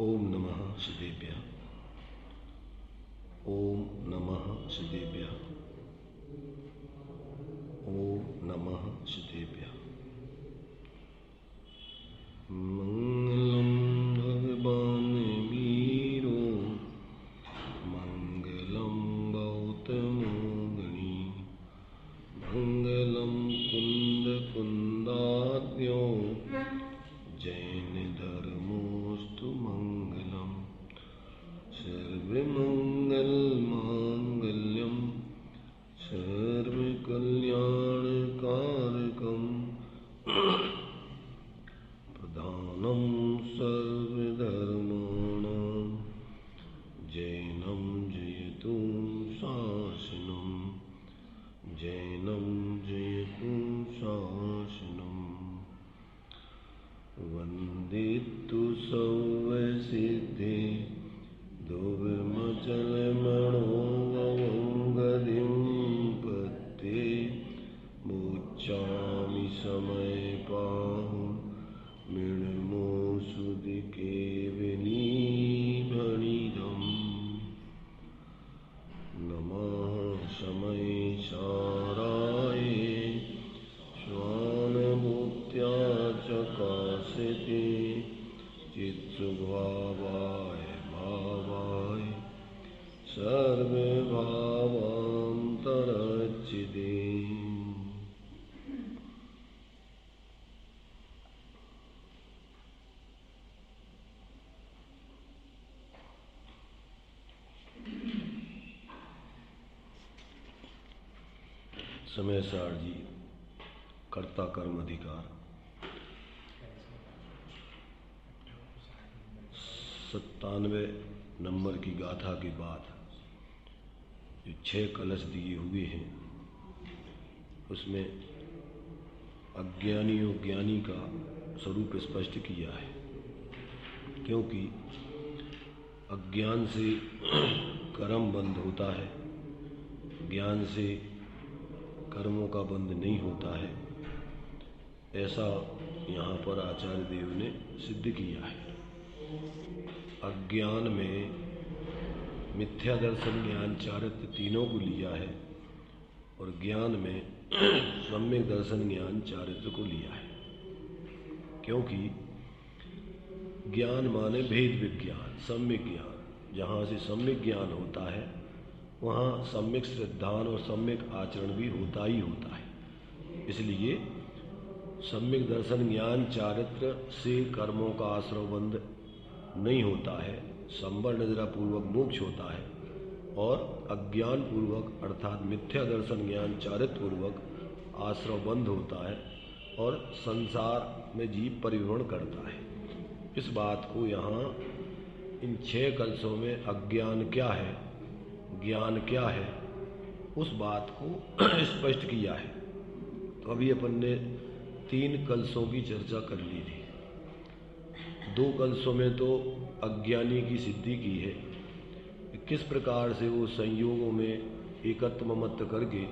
ओम नमः सिद्धेभ्यः। ओम नमः सिद्धेभ्यः। ओम नमः सिद्धेभ्यः। मंगलम भगवान वीरो मंगलम गौतमो गणी मंगलम कुंद कुंदाद्यो जैन धर्मोस्तु मंगलम सर्वमंगल मांगल्यम सर्वकल्याणकारकम प्रधानम सर्वधर्माणां जैनं जयतु शासनं जैनं जयतु शासनं वन्दितु सर्वसिद्धे दुर्मचलमणोऽवङ्गदिं पत्ते मोक्षामि समयपाहुं मृण्मोऽसुदिके विनिभणिदम् नमः समयसाराय स्वानुभूत्या चकाशते चित्सुभावाय भावाय सर्वभावान्तरच्चिदे। समय सार जी कर्ता कर्म अधिकार 97 नंबर की गाथा के बाद जो 6 कलश दिए हुए हैं उसमें अज्ञानी और ज्ञानी का स्वरूप स्पष्ट किया है, क्योंकि अज्ञान से कर्म बंद होता है, ज्ञान से कर्मों का बंद नहीं होता है। ऐसा यहाँ पर आचार्य देव ने सिद्ध किया है। अज्ञान में मिथ्या दर्शन ज्ञान चारित्र तीनों को लिया है और ज्ञान में सम्यक दर्शन ज्ञान चारित्र को लिया है, क्योंकि ज्ञान माने भेद विज्ञान, सम्यक ज्ञान। जहाँ से सम्यक ज्ञान होता है वहाँ सम्यक श्रद्धान और सम्यक आचरण भी होता ही होता है। इसलिए सम्यक दर्शन ज्ञान चारित्र से कर्मों का आश्रव बंध नहीं होता है, संवर निद्रा पूर्वक मोक्ष होता है और अज्ञान पूर्वक अर्थात मिथ्या दर्शन ज्ञान चारित्र पूर्वक आश्रव बंध होता है और संसार में जीव परिभ्रमण करता है। इस बात को यहाँ इन 6 कलशों में अज्ञान क्या है, ज्ञान क्या है, उस बात को स्पष्ट किया है। तो अभी अपन ने 3 कलशों की चर्चा कर ली थी। 2 कलशों में तो अज्ञानी की सिद्धि की है, किस प्रकार से वो संयोगों में एकत्व ममत्व करके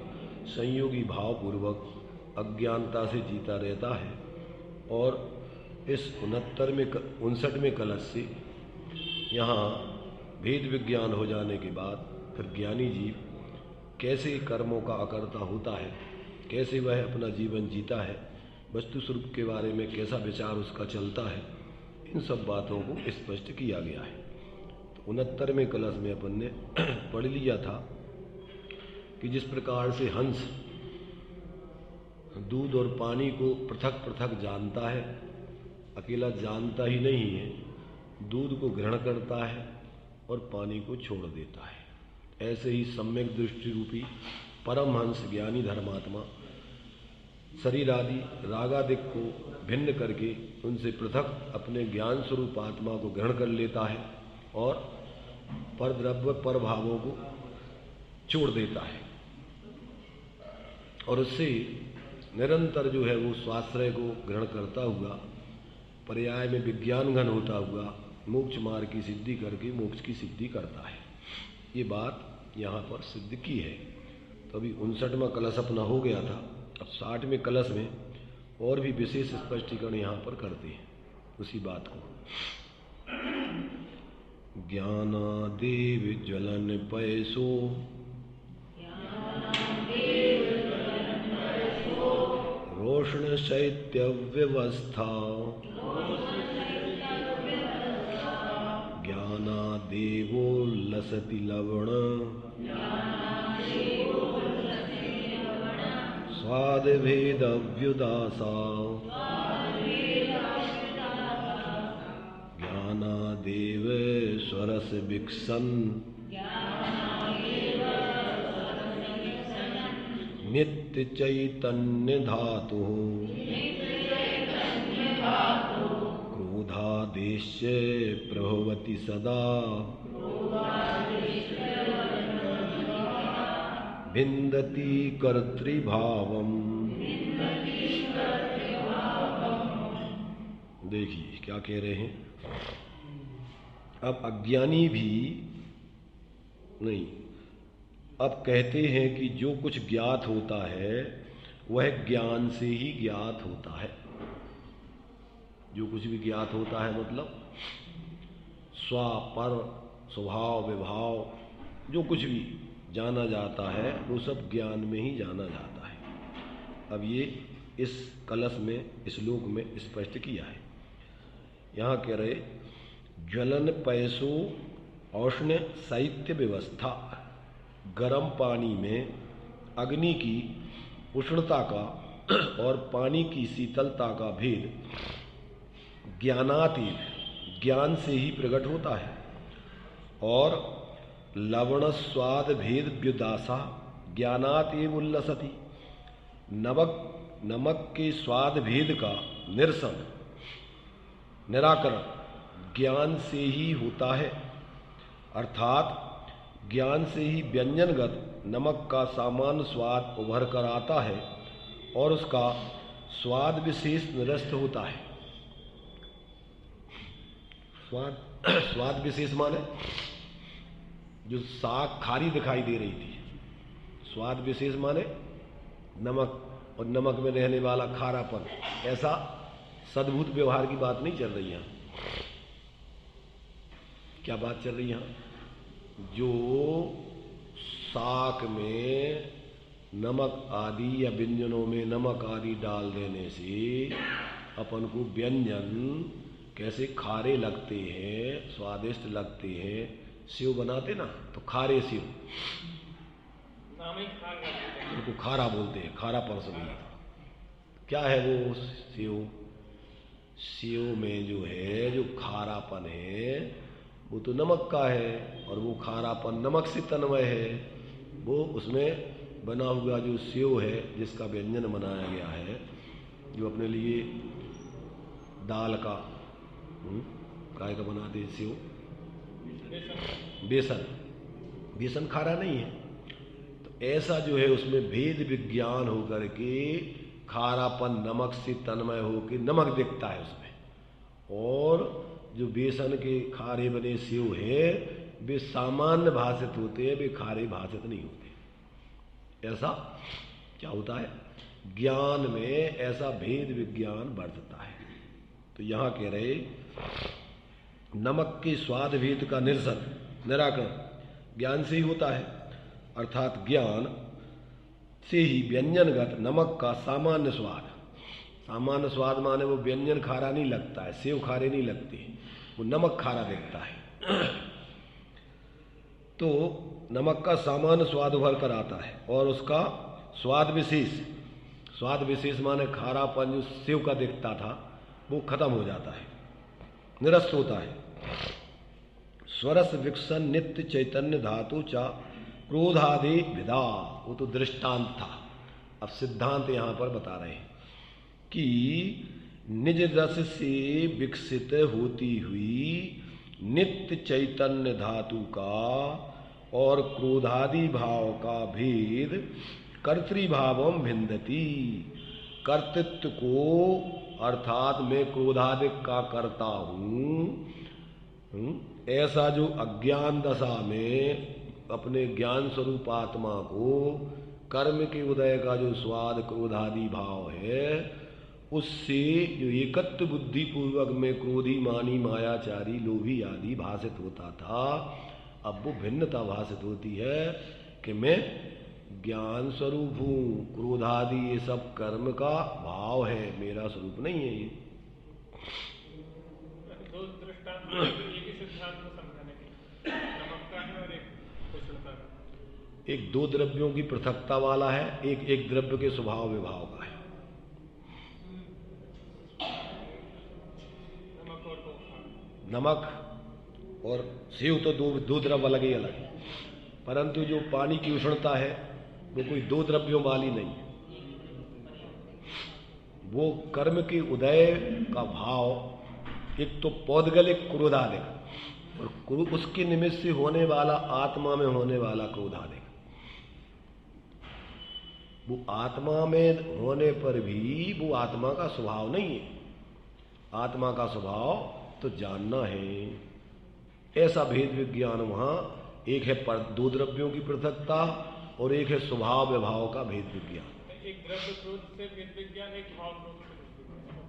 संयोगी भाव पूर्वक अज्ञानता से जीता रहता है। और इस 59वें कलश से यहाँ भेद विज्ञान हो जाने के बाद फिर ज्ञानी जीव कैसे कर्मों का अकर्ता होता है, कैसे वह अपना जीवन जीता है, वस्तु स्वरूप के बारे में कैसा विचार उसका चलता है, इन सब बातों को स्पष्ट किया गया है। तो 69वें कलश में अपन ने पढ़ लिया था कि जिस प्रकार से हंस दूध और पानी को पृथक पृथक जानता है, अकेला जानता ही नहीं है, दूध को ग्रहण करता है और पानी को छोड़ देता है, ऐसे ही सम्यक दृष्टि रूपी परमहंस ज्ञानी धर्मात्मा शरीर आदि रागादिक को भिन्न करके उनसे पृथक अपने ज्ञान स्वरूप आत्मा को ग्रहण कर लेता है और पर द्रव्य पर भावों को छोड़ देता है और उससे निरंतर जो है वो स्वाश्रय को ग्रहण करता हुआ पर्याय में विज्ञान घन होता हुआ मोक्ष मार्ग की सिद्धि करके मोक्ष की सिद्धि करता है। ये बात यहाँ पर सिद्ध की है। तो अभी 59वां कलश अपना हो गया था। अब 60वें कलश में और भी विशेष स्पष्टीकरण यहाँ पर करते हैं उसी बात को। ज्ञानादेव ज्वलन पैसो रोषण शैत्य व्यवस्था ज्ञानादेवो लसति लवण स्वाद भेद व्युदासा ज्ञानादेव स्वरस विकसन नित्य चैतन्य धातु क्रोधादेश प्रभवति सदा भिन्दति कर्तृभावम्। देखिए क्या कह रहे हैं। अब अज्ञानी भी नहीं, अब कहते हैं कि जो कुछ ज्ञात होता है वह ज्ञान से ही ज्ञात होता है। जो कुछ भी ज्ञात होता है मतलब स्व पर स्वभाव विभाव जो कुछ भी जाना जाता है वो सब ज्ञान में ही जाना जाता है। अब ये इस कलश में इस श्लोक में स्पष्ट किया है। यहाँ कह रहे ज्वलन पैसो औष्ण्य साहित्य व्यवस्था, गर्म पानी में अग्नि की उष्णता का और पानी की शीतलता का भेद ज्ञानातीत ज्ञान से ही प्रकट होता है। और लवण स्वाद भेद व्युदासा ज्ञानात एव उल्लसति, नमक के स्वाद भेद का निरसन निराकरण ज्ञान से ही होता है। अर्थात ज्ञान से ही व्यंजनगत नमक का सामान्य स्वाद उभर कर आता है और उसका स्वाद विशेष निरस्त होता है। स्वाद विशेष माने जो साग खारी दिखाई दे रही थी, स्वाद विशेष माने नमक और नमक में रहने वाला खारापन, ऐसा सद्भूत व्यवहार की बात नहीं चल रही है। क्या बात चल रही है? जो साग में नमक आदि या व्यंजनों में नमक आदि डाल देने से अपन को व्यंजन कैसे खारे लगते हैं, स्वादिष्ट लगते हैं। सेव बनाते ना तो खारे सेव, उनको खारा बोलते हैं, खारा परस भी। क्या है वो सेव? सेव में जो है जो खारापन है वो तो नमक का है, और वो खारापन नमक से तन्मय है। वो उसमें बना हुआ जो सेव है जिसका व्यंजन बनाया गया है, जो अपने लिए दाल का काय का बनाते सेव, बेसन खारा नहीं है। तो ऐसा जो है उसमें भेद विज्ञान होकर के खारापन नमक से तन्मय होकर नमक दिखता है उसमें, और जो बेसन के खारे बने सेव है वे सामान्य भाषित होते हैं, वे खारे भाषित नहीं होते। ऐसा क्या होता है? ज्ञान में ऐसा भेद विज्ञान बढ़ता है। तो यहाँ कह रहे नमक के स्वाद भेद का निराकरण ज्ञान से ही होता है। अर्थात ज्ञान से ही व्यंजनगत नमक का सामान्य स्वाद, सामान्य स्वाद माने वो व्यंजन खारा नहीं लगता है, सेव खारे नहीं लगते, वो नमक खारा दिखता है। तो नमक का सामान्य स्वाद उभर कर आता है और उसका स्वाद विशेष माने खारापन जो सेव का दिखता था वो खत्म हो जाता है, निरस्त होता है। स्वरस विकसन नित्य चैतन्य धातु चा क्रोधादि विदा, वो तो दृष्टांत था। अब सिद्धांत यहाँ पर बता रहे हैं कि निज रस से विकसित होती हुई नित्य चैतन्य धातु का और क्रोधादि भाव का भेद कर्तृभावम भिन्नति, कर्तृत्व को, अर्थात मैं क्रोधादिक का करता हूँ, ऐसा जो अज्ञान दशा में अपने ज्ञान स्वरूप आत्मा को कर्म के उदय का जो स्वाद क्रोधादि भाव है उससे जो एकत्व बुद्धि पूर्वक में क्रोधी, मानी, मायाचारी, लोभी आदि भाषित होता था, अब वो भिन्नता भाषित होती है कि मैं ज्ञान स्वरूप हूँ, क्रोधादि ये सब कर्म का भाव है, मेरा स्वरूप नहीं है ये। दो दृष्टांत एक ही सिद्धांत को समझाने के, नमक का है और एक उष्णता का। एक दो द्रव्यों की पृथकता वाला है, एक एक द्रव्य के स्वभाव विभाव का है। नमक और सेव तो दो द्रव्य अलग ही अलग है, परंतु जो पानी की उष्णता है वो कोई दो द्रव्यों वाली नहीं है। वो कर्म के उदय का भाव एक तो पौद्गलिक क्रोधादिक और उसके निमित्त से होने वाला आत्मा में होने वाला क्रोधादिक। वो आत्मा में होने पर भी वो आत्मा का स्वभाव नहीं है। आत्मा का स्वभाव तो जानना है, ऐसा भेद विज्ञान वहां एक है पर दो द्रव्यों की पृथकता और एक है स्वभाव विभाव का भेद विज्ञान। एक द्रव्य क्रोध से भेद विज्ञान, एक भाव क्रोध से भेद विज्ञान।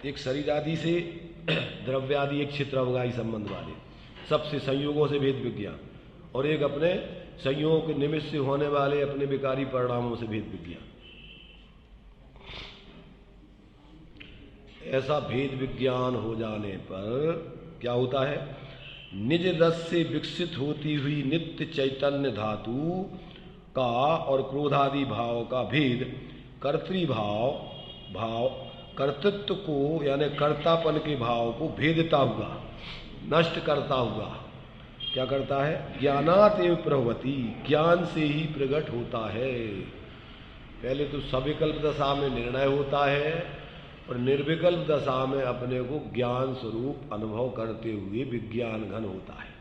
एक शरीर आदि से द्रव्य आदि एक क्षेत्रावगाही संबंध वाले सबसे संयोगों से भेद विज्ञान, और एक अपने संयोग के निमित्त से होने वाले अपने विकारी परिणामों से भेद विज्ञान। ऐसा भेद विज्ञान हो जाने पर क्या होता है, निज रस से विकसित होती हुई नित्य चैतन्य धातु का और क्रोधादि भाव का भेद कर्तृभाव कर्तृत्व को यानी कर्तापन के भाव को भेदता हुआ, नष्ट करता हुआ क्या करता है, ज्ञानात एव प्रभवति, ज्ञान से ही प्रकट होता है। पहले तो सविकल्प दशा में निर्णय होता है और निर्विकल्प दशा में अपने को ज्ञान स्वरूप अनुभव करते हुए विज्ञान घन होता है।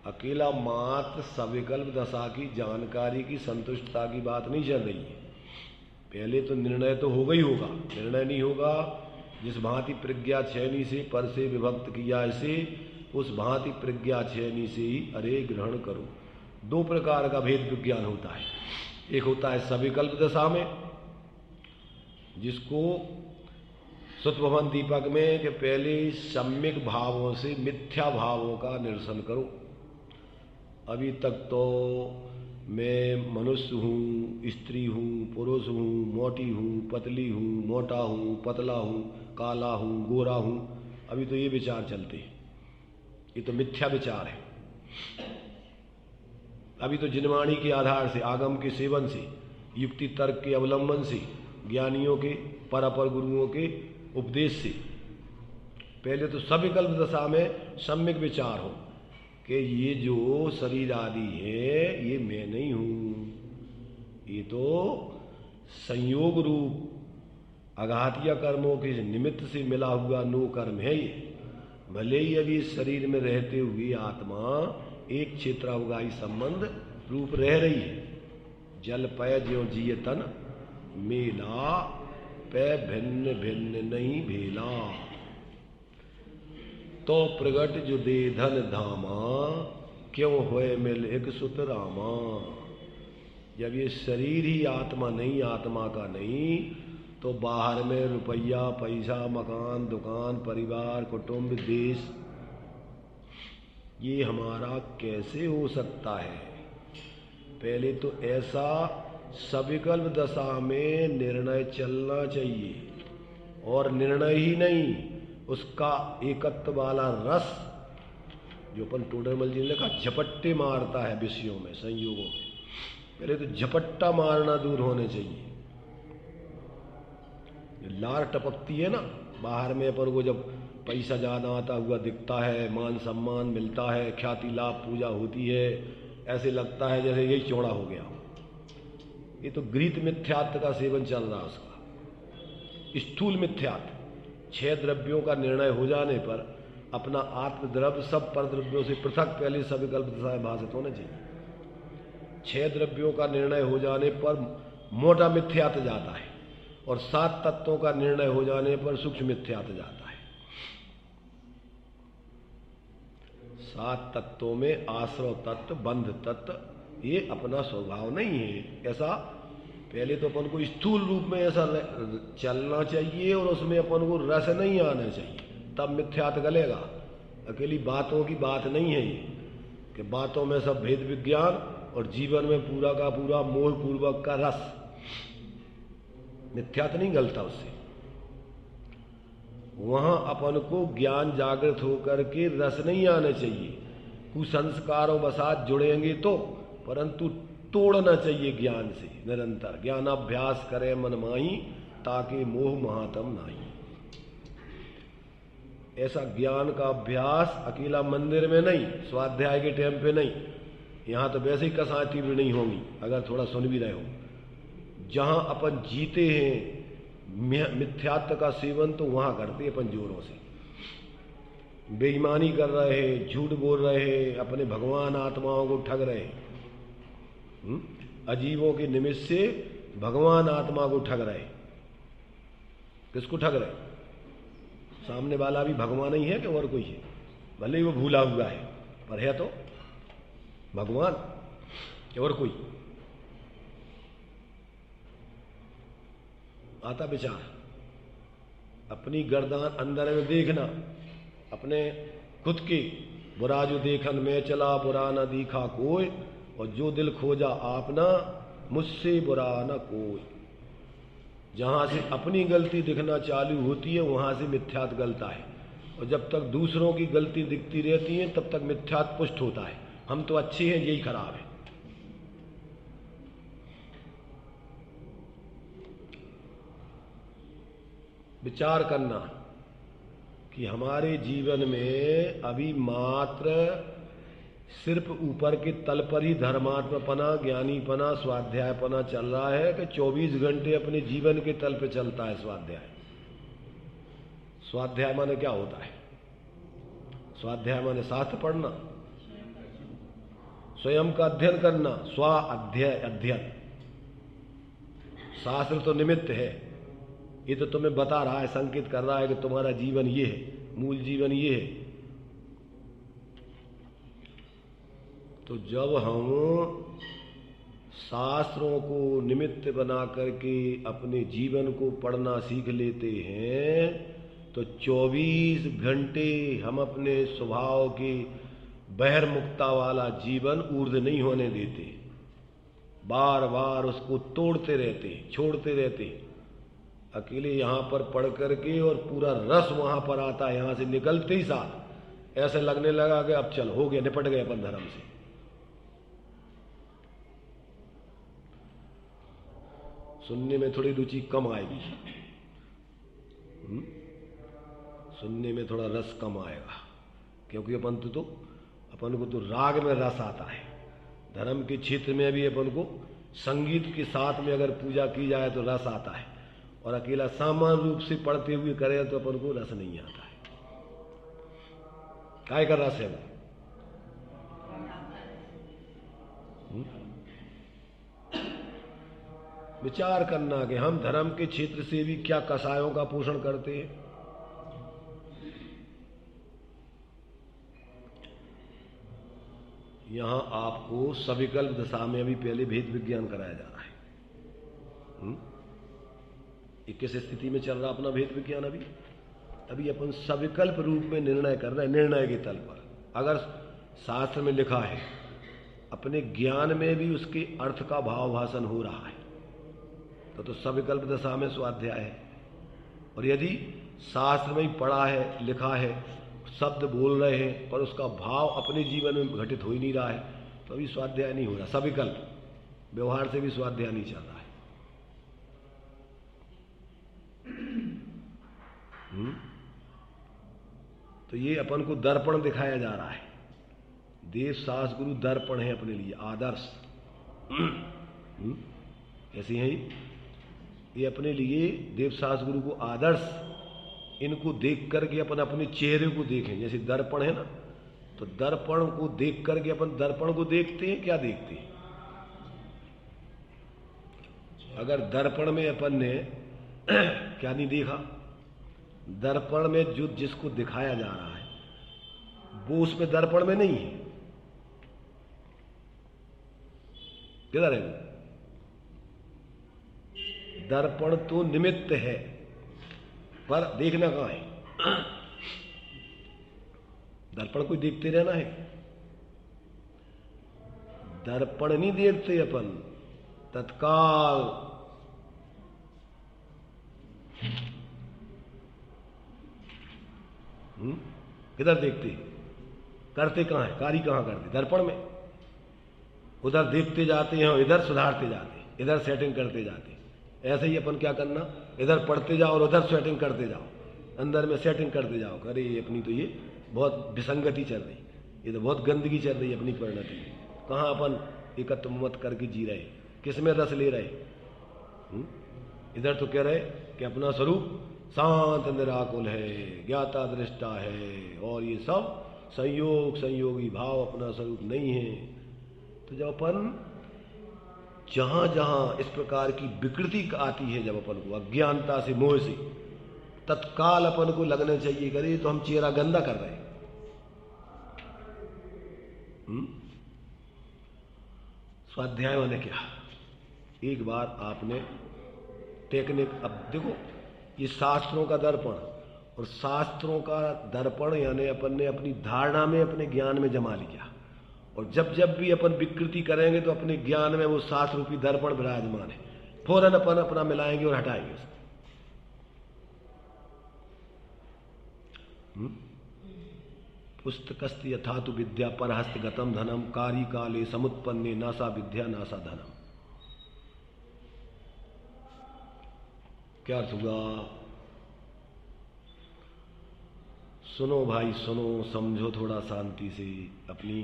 अकेला मात्र सविकल्प दशा की जानकारी की संतुष्टता की बात नहीं चल रही है। पहले तो निर्णय तो होगा ही होगा, निर्णय नहीं होगा जिस भांति प्रज्ञा छेनी से पर से विभक्त किया इसे, उस भांति प्रज्ञा छेनी से ही अरे ग्रहण करो। दो प्रकार का भेद विज्ञान होता है। एक होता है सविकल्प दशा में, जिसको सुतभवन दीपक में कि पहले सम्यक भावों से मिथ्या भावों का निरसन करो। अभी तक तो मैं मनुष्य हूँ, स्त्री हूँ, पुरुष हूँ, मोटी हूँ, पतली हूँ, मोटा हूँ, पतला हूँ, काला हूँ, गोरा हूँ, अभी तो ये विचार चलते हैं। ये तो मिथ्या विचार है। अभी तो जिनवाणी के आधार से, आगम के सेवन से, युक्ति तर्क के अवलंबन से, ज्ञानियों के परापर गुरुओं के उपदेश से, पहले तो सविकल्प दशा में सम्यक विचार हो कि ये जो शरीर आदि है ये मैं नहीं हूँ, ये तो संयोग रूप अघातिया कर्मों के निमित्त से मिला हुआ नो कर्म है। ये भले ही अभी इस शरीर में रहते हुए आत्मा एक क्षेत्रावगाही संबंध रूप रह रही है। जल पय ज्यों जिय तन मेला, पै भिन्न भिन्न नहीं भेला, तो प्रगट जो दे धन धामा, क्यों होए मिल एक सुत रामा। जब ये शरीर ही आत्मा नहीं, आत्मा का नहीं, तो बाहर में रुपया, पैसा, मकान, दुकान, परिवार, कुटुंब, देश, ये हमारा कैसे हो सकता है। पहले तो ऐसा सविकल्प दशा में निर्णय चलना चाहिए, और निर्णय ही नहीं, उसका एकत्व वाला रस जो अपन टोडरमल जी ने कहा झपट्टे मारता है विषयों में, संयोगों में, पहले तो झपट्टा मारना दूर होने चाहिए। लार टपकती है ना बाहर में, अपन को जब पैसा ज़्यादा आता हुआ दिखता है, मान सम्मान मिलता है, ख्याति लाभ पूजा होती है, ऐसे लगता है जैसे यही चौड़ा हो गया। ये तो गृहीत मिथ्यात्व का सेवन चल रहा है उसका, स्थूल मिथ्यात्व। 6 द्रव्यों का निर्णय हो जाने पर अपना आत्मद्रव्य सब पर द्रव्यों से पृथक पहले सविकल्प दशा में भाषित होना चाहिए। 6 द्रव्यों का निर्णय हो जाने पर मोटा मिथ्यात्व जाता है, और 7 तत्वों का निर्णय हो जाने पर सूक्ष्म मिथ्यात्व जाता है। 7 तत्वों में आश्रव तत्व, बंध तत्व, ये अपना स्वभाव नहीं है, ऐसा पहले तो अपन को स्थूल रूप में ऐसा चलना चाहिए और उसमें अपन को रस नहीं आना चाहिए, तब मिथ्यात गलेगा। अकेली बातों की बात नहीं है ये कि बातों में सब भेद विज्ञान और जीवन में पूरा का पूरा मोह पूर्वक का रस, मिथ्यात नहीं गलता उससे। वहां अपन को ज्ञान जागृत होकर के रस नहीं आना चाहिए, कुसंस्कारों बसात जुड़ेंगे तो, परंतु तोड़ना चाहिए ज्ञान से निरंतर। ज्ञानाभ्यास करे मन माही, ताकि मोह महातम नाही। ऐसा ज्ञान का अभ्यास अकेला मंदिर में नहीं, स्वाध्याय के टाइम पे नहीं, यहां तो वैसे ही कसाती भी नहीं होंगी अगर थोड़ा सुन भी रहे हो। जहां अपन जीते हैं मिथ्यात्व का सेवन, तो वहां करते अपन जोरों से। बेईमानी कर रहे हैं, झूठ बोल रहे हैं, अपने भगवान आत्माओं को ठग रहे हैं, अजीबों के निमित्त से भगवान आत्मा को ठग रहे। किसको ठग रहे? सामने वाला भी भगवान ही है कि और कोई है? भले ही वो भूला हुआ है, पर है तो भगवान कि और कोई? आता विचार, अपनी गर्दन अंदर में देखना, अपने खुद की बुरा जो देखन में चला बुरा न दिखा कोई, और जो दिल खोजा आपना मुझसे बुरा न कोई। जहां से अपनी गलती दिखना चालू होती है वहां से मिथ्यात गलता है, और जब तक दूसरों की गलती दिखती रहती है तब तक मिथ्यात पुष्ट होता है। हम तो अच्छे हैं, यही खराब है। विचार करना कि हमारे जीवन में अभी मात्र सिर्फ ऊपर के तल पर ही धर्मात्मपना, ज्ञानीपना, स्वाध्यायपना चल रहा है कि 24 घंटे अपने जीवन के तल पे चलता है स्वाध्याय। स्वाध्याय माने क्या होता है? स्वाध्याय माने शास्त्र पढ़ना, स्वयं का अध्ययन करना, स्व अध्ययन। शास्त्र तो निमित्त है, ये तो तुम्हें बता रहा है, संकेत कर रहा है कि तुम्हारा जीवन ये है, मूल जीवन ये है। तो जब हम शास्त्रों को निमित्त बना करके अपने जीवन को पढ़ना सीख लेते हैं तो 24 घंटे हम अपने स्वभाव के बहिर्मुखता वाला जीवन ऊर्ध नहीं होने देते, बार बार उसको तोड़ते रहते, छोड़ते रहते। अकेले यहां पर पढ़ करके और पूरा रस वहां पर आता है, यहां से निकलते ही साथ ऐसे लगने लगा कि अब चल हो गया, निपट गए अपन धर्म से। सुनने में थोड़ी रुचि कम आएगी, सुनने में थोड़ा रस कम आएगा, क्योंकि अपन को तो राग में रस आता है। धर्म के क्षेत्र में भी अपन को संगीत के साथ में अगर पूजा की जाए तो रस आता है, और अकेला सामान्य रूप से पढ़ते हुए करें तो अपन को रस नहीं आता है। काय का रस है वो? विचार करना कि हम धर्म के क्षेत्र से भी क्या कसायों का पोषण करते हैं। यहां आपको सविकल्प दशा में अभी पहले भेद विज्ञान कराया जा रहा है। किस स्थिति में चल रहा अपना भेद विज्ञान? अभी अपन सविकल्प रूप में निर्णय कर रहे हैं, निर्णय के तल पर। अगर शास्त्र में लिखा है, अपने ज्ञान में भी उसके अर्थ का भाव भाषण हो रहा है, तो सविकल्प दशा में स्वाध्याय है। और यदि शास्त्र में ही पढ़ा है, लिखा है, शब्द बोल रहे हैं पर उसका भाव अपने जीवन में घटित हो ही नहीं रहा है, तो अभी स्वाध्याय नहीं हो रहा। सविकल्प व्यवहार से भी स्वाध्याय नहीं चल रहा है। तो ये अपन को दर्पण दिखाया जा रहा है। देव शास्त्र गुरु दर्पण है अपने लिए, आदर्श। कैसी है ये अपने लिए देव शास्त्र गुरु को आदर्श। इनको देख करके अपन अपने चेहरे को देखें, जैसे दर्पण है ना, तो दर्पण को देख करके अपन दर्पण को देखते हैं। क्या देखते हैं? अगर दर्पण में अपन ने क्या नहीं देखा, दर्पण में जो जिसको दिखाया जा रहा है वो उसमें दर्पण में नहीं है। किधर है वो? दर्पण तो निमित्त है, पर देखना कहाँ है? दर्पण को देखते रहना है, दर्पण नहीं देखते अपन तत्काल। किधर देखते? करते कहाँ है? कार्य कहाँ करते? दर्पण में। उधर देखते जाते हैं और इधर सुधारते जाते, इधर सेटिंग करते जाते। ऐसे ही अपन क्या करना, इधर पढ़ते जाओ और उधर सेटिंग करते जाओ, अंदर में सेटिंग करते जाओ। अरे अपनी तो ये बहुत विसंगति चल रही, ये तो बहुत गंदगी चल रही है अपनी परिणति में। कहाँ अपन एकत्व मत करके जी रहे, किस में रस ले रहे? इधर तो कह रहे कि अपना स्वरूप शांत निराकुल है, ज्ञाता दृष्टा है, और ये सब संयोग संयोगी भाव अपना स्वरूप नहीं है। तो जब अपन जहां जहां इस प्रकार की विकृति आती है, जब अपन को अज्ञानता से मोह से, तत्काल अपन को लगना चाहिए करे तो हम चेहरा गंदा कर रहे हैं। स्वाध्याय मैंने क्या, एक बार आपने टेक्निक, अब देखो ये शास्त्रों का दर्पण और शास्त्रों का दर्पण यानी अपन ने अपनी धारणा में अपने ज्ञान में जमा लिया, और जब जब भी अपन विकृति करेंगे तो अपने ज्ञान में वो शास्त्र रूपी दर्पण विराजमान है, फौरन अपन अपना मिलाएंगे और हटाएंगे उसको। पुस्तकस्त यथा तु विद्या पर हस्तगतम धनम कारी काले समुत्पन्ने नासा विद्या नासा धनम। क्या अर्थ हुआ? सुनो भाई सुनो, समझो थोड़ा शांति से, अपनी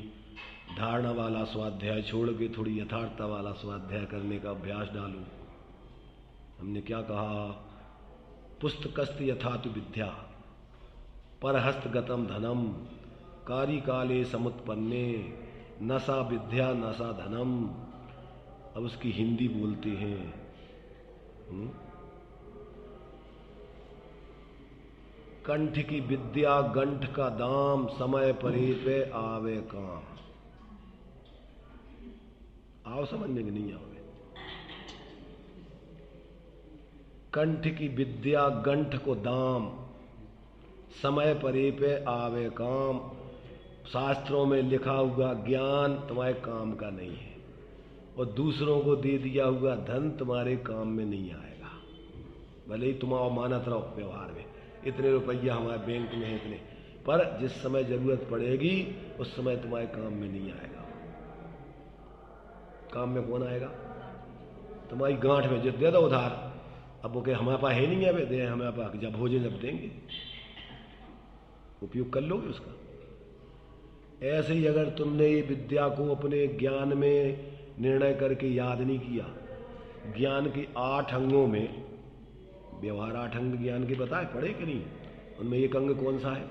धारणा वाला स्वाध्याय छोड़ के थोड़ी यथार्थता वाला स्वाध्याय करने का अभ्यास डालो। हमने क्या कहा? पुस्तकस्त यथा तु विद्या पर हस्तगतम धनम कारी काले समुत्पन्ने नसा विद्या नसा धनम। अब उसकी हिंदी बोलते हैं। कंठ की विद्या गंठ का दाम, समय परे पे आवे काम। आओ समझ में कि नहीं आओगे? कंठ की विद्या गंठ को दाम, समय परे पे आवे काम। शास्त्रों में लिखा हुआ ज्ञान तुम्हारे काम का नहीं है, और दूसरों को दे दिया हुआ धन तुम्हारे काम में नहीं आएगा। भले ही तुम आओ मानत रहो व्यवहार में, इतने रुपया हमारे बैंक में है इतने, पर जिस समय जरूरत पड़ेगी उस समय तुम्हारे काम में नहीं आएगा। काम में कौन आएगा? तुम्हारी गांठ में जित दे दो उधार, अब वो कहे हमारे पास है नहीं है, वे दे हमारे पास, जब हो जाए जब देंगे, उपयोग कर लोगे उसका। ऐसे ही अगर तुमने ये विद्या को अपने ज्ञान में निर्णय करके याद नहीं किया, ज्ञान के 8 अंगों में, व्यवहार 8 अंग ज्ञान के बताए पढ़े कि नहीं? उनमें एक अंग कौन सा है?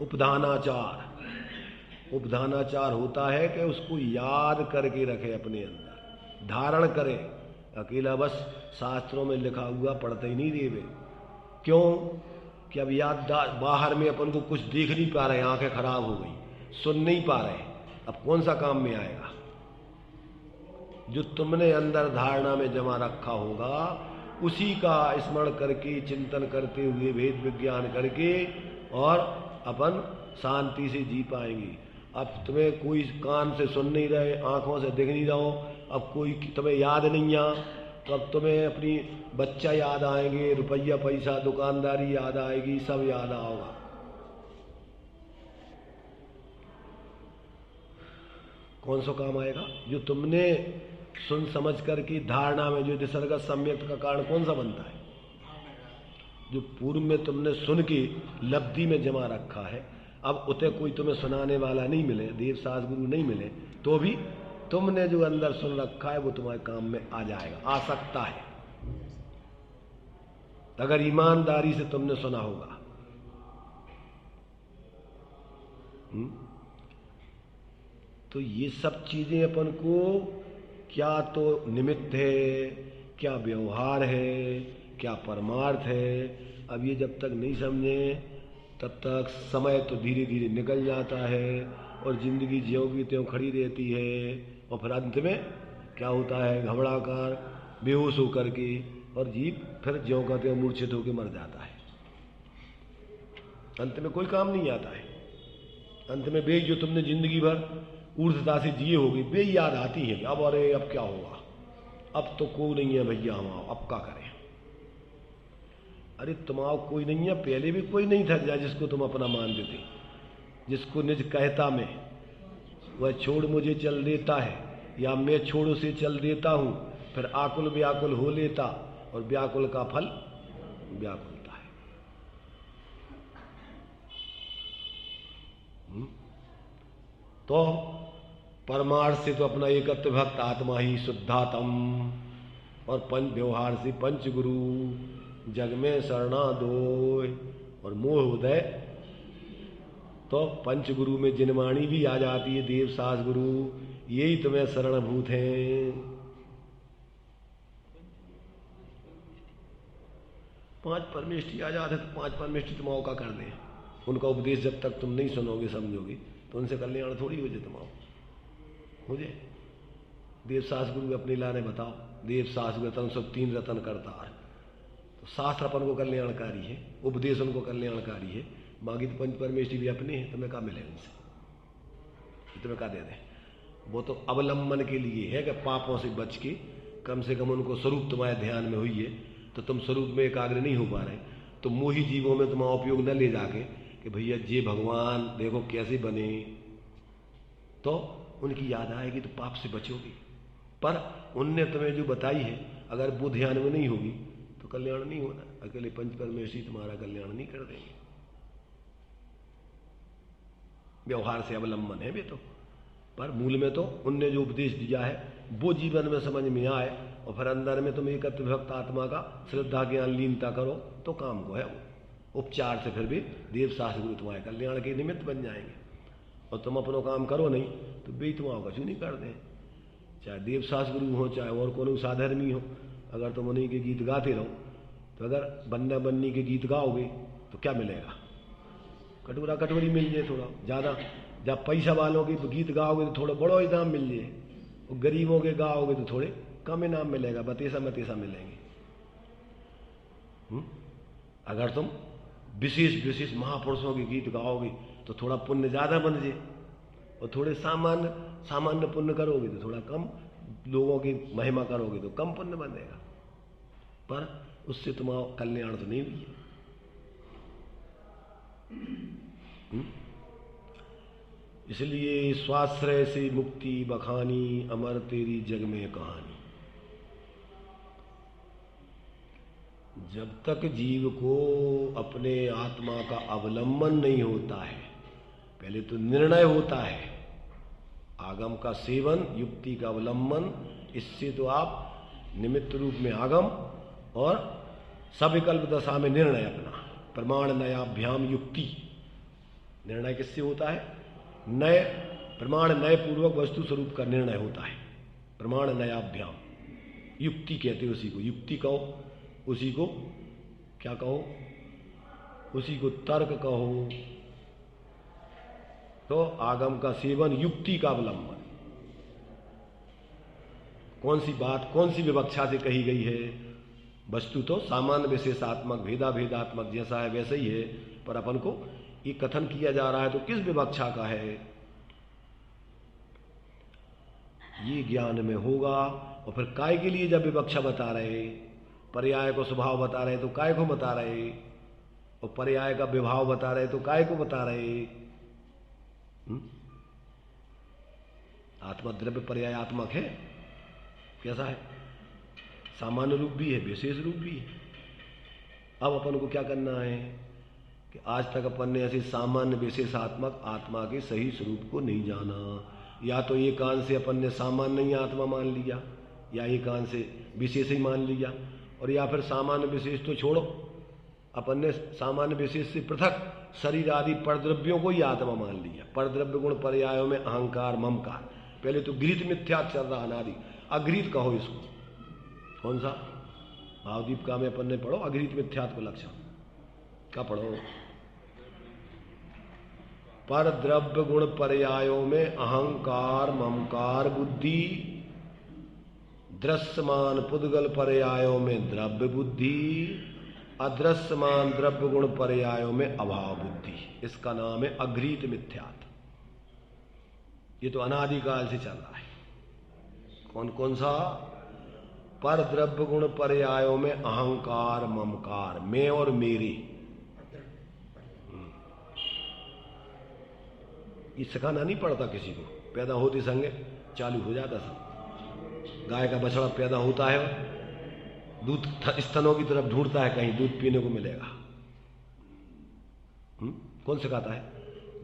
उपधानाचार। उपधानाचार होता है कि उसको याद करके रखे अपने अंदर, धारण करे। अकेला बस शास्त्रों में लिखा हुआ पढ़ते ही नहीं देवे। क्यों? कि अब याद बाहर में अपन को कुछ देख नहीं पा रहे, आंखें खराब हो गई, सुन नहीं पा रहे, अब कौन सा काम में आएगा? जो तुमने अंदर धारणा में जमा रखा होगा उसी का स्मरण करके, चिंतन करते हुए, भेद विज्ञान करके, और अपन शांति से जी पाएंगे। अब तुम्हें कोई कान से सुन नहीं रहे, आंखों से दिख नहीं रहो, अब कोई तुम्हें याद नहीं आ, तो अब तुम्हें अपनी बच्चा याद आएंगे, रुपया पैसा दुकानदारी याद आएगी, सब याद आओगा। कौन सा काम आएगा? जो तुमने सुन समझ कर की धारणा में, जो निसर्गत सम्यक्त का कारण कौन सा बनता है? जो पूर्व में तुमने सुन के लब्धि में जमा रखा है। अब उते कोई तुम्हें सुनाने वाला नहीं मिले, देव सास गुरु नहीं मिले, तो भी तुमने जो अंदर सुन रखा है वो तुम्हारे काम में आ जाएगा, आ सकता है, अगर ईमानदारी से तुमने सुना होगा। तो ये सब चीजें अपन को क्या तो निमित्त है, क्या व्यवहार है, क्या परमार्थ है, अब ये जब तक नहीं समझे तब तक समय तो धीरे धीरे निकल जाता है, और जिंदगी ज्यों की त्यों खड़ी रहती है, और फिर अंत में क्या होता है? घबराकर बेहोश होकर के, और जीव फिर ज्यों का त्यों मूर्छित होकर मर जाता है। अंत में कोई काम नहीं आता है। अंत में वे जो तुमने जिंदगी भर ऊर्ध्वता से जिए होगी वे याद आती है, अब अरे अब क्या होगा, अब तो कोई नहीं है भैया, हम अब क्या करें। अरे तुम्हारा कोई नहीं है, पहले भी कोई नहीं था जिसको तुम अपना मान देते, जिसको निज कहता में वह छोड़ मुझे चल देता है, या मैं छोड़ उसे चल देता हूं, फिर आकुल व्याकुल हो लेता, और व्याकुल का फल व्याकुलता है। तो परमार्थ से तो अपना एकत्व भक्त आत्मा ही शुद्धात्म, और पंच व्यवहार से पंच गुरु जग में शरणा दो, और मोह उदय तो पंच गुरु में जिनवाणी भी आ जाती है, देव सास गुरु यही तुम्हें शरणभूत हैं। 5 परमेष्ठी आ जाते तो 5 परमेष्ठी तुम का कर दें। उनका उपदेश जब तक तुम नहीं सुनोगे समझोगे तो उनसे कल्याण थोड़ी हो जाए, तुम मुझे देव सास गुरु अपने लाने बताओ। देव सास रतन सब 3 रतन करता है, तो शास्त्र अपन को कल्याणकारी है, उपदेश उनको कल्याणकारी है, बाकी तो पंच परमेष्ठी भी अपने हैं, तुम्हें क्या मिले उनसे, तुम्हें क्या दे दें। वो तो अवलंबन के लिए है कि पापों से बच के कम से कम उनको स्वरूप तुम्हारे ध्यान में हुई है, तो तुम स्वरूप में एकाग्र नहीं हो पा रहे, तो मोही जीवों में तुम्हारा उपयोग न ले जाके कि भैया जे भगवान देखो कैसे बने, तो उनकी याद आएगी तो पाप से बचोगी। पर उनने तुम्हें जो बताई है अगर वो ध्यान में नहीं होगी तो कल्याण नहीं होना। अकेले पंच परमेष्ठी तुम्हारा कल्याण नहीं कर देंगे। व्यवहार से अवलंबन है वे तो, पर मूल में तो उनने जो उपदेश दिया है वो जीवन में समझ में आए, और फिर अंदर में तुम एकत्व भक्त आत्मा का श्रद्धा ज्ञान लीनता करो तो काम को है वो। उपचार से फिर भी देव शास्त्र गुरु तुम्हारे कल्याण के निमित्त बन जाएंगे, और तुम अपना काम करो नहीं तो वे तुम्हारा कछु नहीं कर दें। चाहे देव शास्त्र गुरु हो चाहे और कोनो साधर्मी हो, अगर तुम उन्हीं के गीत गाते रहो तो अगर बन्ना बन्नी के गीत गाओगे तो क्या मिलेगा, कटोरा कटोरी मिल जाए थोड़ा ज़्यादा। जब पैसा वालों के गीत गाओगे तो थोड़ा बड़ो इनाम मिल जाए, और गरीबों के गाओगे तो थोड़े कम इनाम मिलेगा, बतेसा मतेसा मिलेंगे। अगर तुम विशेष विशेष महापुरुषों के गीत गाओगे तो थोड़ा पुण्य ज़्यादा बन जाए, और थोड़े सामान्य पुण्य करोगे तो थोड़ा कम, लोगों की महिमा करोगे तो कम पुण्य बनेगा, पर उससे तुम्हारा कल्याण तो नहीं हुई। इसलिए स्वाश्रय से मुक्ति बखानी, अमर तेरी जग में कहानी। जब तक जीव को अपने आत्मा का अवलंबन नहीं होता है, पहले तो निर्णय होता है, आगम का सेवन, युक्ति का अवलंबन, इससे तो आप निमित्त रूप में आगम और सविकल्प दशा में निर्णय अपना, प्रमाण नयाभ्याम युक्ति। निर्णय किससे होता है? नए प्रमाण नए पूर्वक वस्तु स्वरूप का निर्णय होता है, प्रमाण नयाभ्याम युक्ति कहते हैं उसी को। युक्ति कहो, उसी को क्या कहो, उसी को तर्क कहो। तो आगम का सेवन, युक्ति का अवलंबन, कौन सी बात कौन सी विवक्षा से कही गई है। वस्तु तो सामान्य विशेषात्मक भेदा भेदात्मक जैसा है वैसे ही है, पर अपन को ये कथन किया जा रहा है तो किस विवक्षा का है, ये ज्ञान में होगा। और फिर काय के लिए जब विवक्षा बता रहे, पर्याय को स्वभाव बता रहे तो काय को बता रहे, और पर्याय का विभाव बता रहे तो काय को बता रहे। आत्मा द्रव्य पर्यायात्मक है, कैसा है? सामान्य रूप भी है, विशेष रूप भी है। अब अपन को क्या करना है कि आज तक अपन ने ऐसे सामान्य विशेषात्मक आत्मा के सही स्वरूप को नहीं जाना। या तो एक कान से अपन ने सामान्य ही आत्मा मान लिया, या एक कान से विशेष ही मान लिया, और या फिर सामान्य विशेष तो छोड़ो, अपन ने सामान्य विशेष से पृथक शरीर आदि परद्रव्यों को ही आत्मा मान लिया। परद्रव्य गुण पर्यायों में अहंकार ममकार, पहले तो गृहीत मिथ्या चल रहा अनादि, अगृहीत कहो इसको। कौन सा भावदीप का में अपन ने पढ़ो, अगृहीत मिथ्यात्व को लक्षण का पढ़ो। पर द्रव्य गुण पर्यायों में अहंकार ममकार बुद्धि दृश्यमान पुद्गल पर्यायों में द्रव्य बुद्धि, अदृश्यमान द्रव्य गुण पर्यायों में अभाव बुद्धि। इसका नाम है अघृत मिथ्यात्व। ये तो अनादिकाल से चल रहा है। कौन कौन सा? पर द्रव्य गुण पर्यायों में अहंकार, ममकार, मैं और मेरे। ये सिखाना नहीं पड़ता किसी को, पैदा होते संगे चालू हो जाता सब। गाय का बछड़ा पैदा होता है, दूध स्तनों की तरफ ढूंढता है, कहीं दूध पीने को मिलेगा। कौन सिखाता है?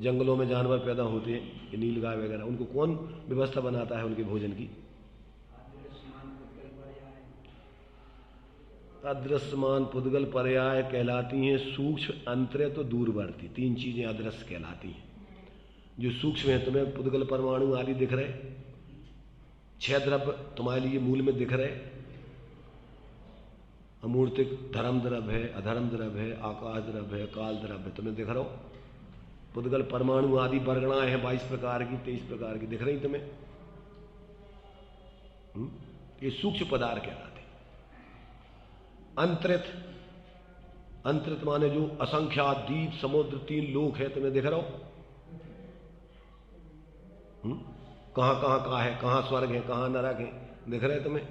जंगलों में जानवर पैदा होते हैं, नील गाय वगैरह, उनको कौन व्यवस्था बनाता है उनके भोजन की? अदृश्यमान पुद्गल पर्याय कहलाती हैं सूक्ष्म, अंतरित तो दूरवर्ती। तीन चीजें अदृश्य कहलाती हैं। जो सूक्ष्म है, तुम्हें पुद्गल परमाणु आदि दिख रहे, 6 द्रव्य तुम्हारे लिए मूल में दिख रहे। अमूर्तिक धर्म द्रव्य है, अधर्म द्रव्य है, आकाश द्रव्य है, काल द्रव्य है, तुम्हें दिख रहा हो। पुद्गल परमाणु आदि वर्गणाएं हैं 22 प्रकार की, 23 प्रकार की, दिख रही तुम्हें? ये सूक्ष्म पदार्थ कहलाते। अंतरित, अंतरित माने जो असंख्यात द्वीप, समुद्र, 3 लोक है, तुम्हें दिख रहा हो? कहां कहां का है, कहां स्वर्ग है, कहां नरक है, दिख रहे तुम्हें?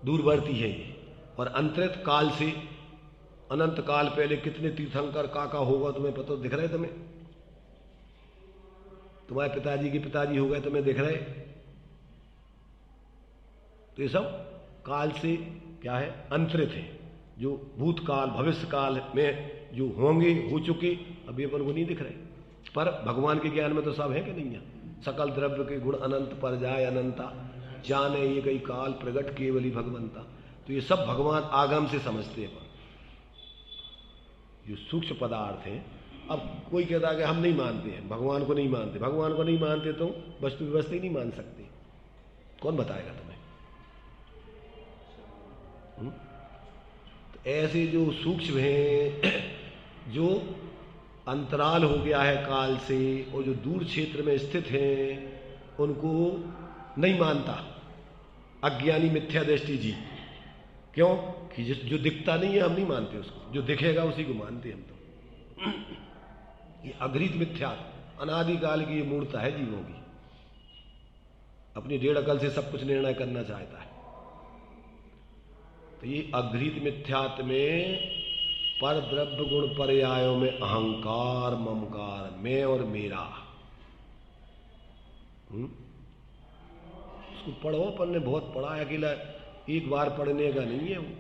दूरवर्ती है ये। और अंतरित काल से, अनंत काल पहले कितने तीर्थंकर का होगा तुम्हें पता, दिख रहे तुम्हें? तुम्हारे पिताजी के पिताजी हो गए, तुम्हें दिख रहे? तो ये सब काल से क्या है? अंतरित है। जो भूतकाल भविष्य काल में जो होंगे, हो चुके, अभी अपन को नहीं दिख रहे। पर भगवान के ज्ञान में तो सब है कि नहीं है? सकल द्रव्य के गुण अनंत पर जाए अनंता, जाने ये कई काल प्रगट केवली भगवंता। तो ये सब भगवान आगम से समझते हैं। जो सूक्ष्म पदार्थ हैं, अब कोई कहता है कि हम नहीं मानते हैं, भगवान को नहीं मानते। भगवान को नहीं मानते तो वस्तु व्यवस्था ही नहीं मान सकते। कौन बताएगा तुम्हें? तो ऐसे जो सूक्ष्म हैं, जो अंतराल हो गया है काल से, और जो दूर क्षेत्र में स्थित हैं, उनको नहीं मानता अज्ञानी मिथ्या दृष्टि जी। क्यों? कि जो दिखता नहीं है हम नहीं मानते उसको, जो दिखेगा उसी को मानते हम तो। ये अघृत मिथ्या अनादिकाल की ये मूर्ता है जीवों की। अपनी 1.5 अकल से सब कुछ निर्णय करना चाहता है। तो ये अघृत मिथ्यात्व में पर द्रव्य गुण पर्यायों में अहंकार, ममकार, मैं और मेरा। उसको पढ़ो, अपन ने बहुत पढ़ा है। अकेला एक बार पढ़ने का नहीं है, वो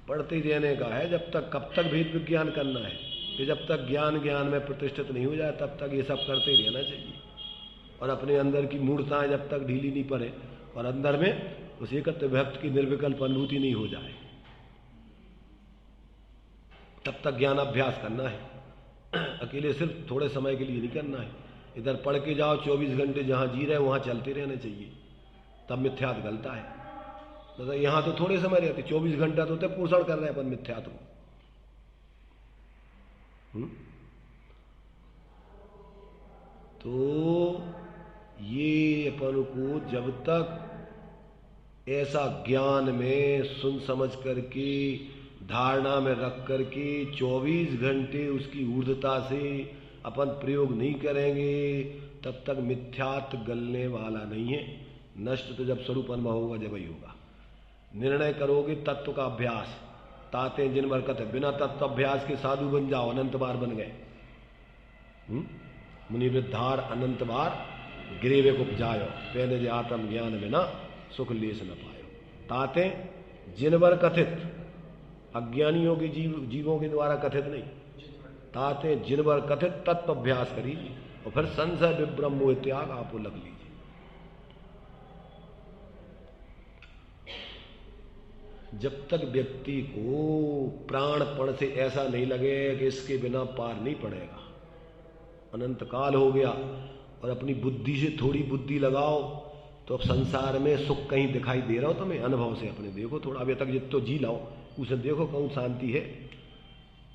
पढ़ते ही रहने का है। जब तक, कब तक भेद विज्ञान करना है कि जब तक ज्ञान ज्ञान में प्रतिष्ठित नहीं हो जाए तब तक ये सब करते ही रहना चाहिए। और अपने अंदर की मूर्ताएं जब तक ढीली नहीं पड़े और अंदर में उस एकत्व व्यक्त की निर्विकल्प अनुभूति नहीं हो जाए, तब तक ज्ञान अभ्यास करना है। अकेले सिर्फ थोड़े समय के लिए नहीं करना है। इधर पढ़ के जाओ, 24 घंटे जहां जी रहे वहां चलते रहना चाहिए, तब मिथ्यात्व गलता है। मतलब यहां तो थोड़े समय रहते, 24 घंटा तो होते पोषण कर रहे हैं अपन मिथ्यात्व को। तो ये अपन को जब तक ऐसा ज्ञान में सुन समझ करके, धारणा में रख करके 24 घंटे उसकी ऊर्ध्वता से अपन प्रयोग नहीं करेंगे, तब तक मिथ्यात्व गलने वाला नहीं है। नष्ट तो जब स्वरूप अनुभव होगा जब ही होगा। निर्णय करोगे तत्व का अभ्यास, ताते जिन बरकत है, बिना तत्व अभ्यास के साधु बन जाओ, अनंत बार बन गए। मुनि वृद्धार अनंत बार गिरेवे को उपजायो, पहले जे आत्म ज्ञान बिना सुख लेस न पायो। ताते जिनवर कथित, अज्ञानियों के जीवों के द्वारा कथित नहीं, ताते जिनवर कथित तत्व अभ्यास करिए और फिर संशय विभ्रम मोह त्याग आपको लग लीजिए। जब तक व्यक्ति को प्राणपण से ऐसा नहीं लगे कि इसके बिना पार नहीं पड़ेगा, अनंत काल हो गया, और अपनी बुद्धि से थोड़ी बुद्धि लगाओ तो अब संसार में सुख कहीं दिखाई दे रहा हो तुम्हें? अनुभव से अपने देखो थोड़ा, अभी तक जितो जी लाओ उसे देखो कौन शांति है।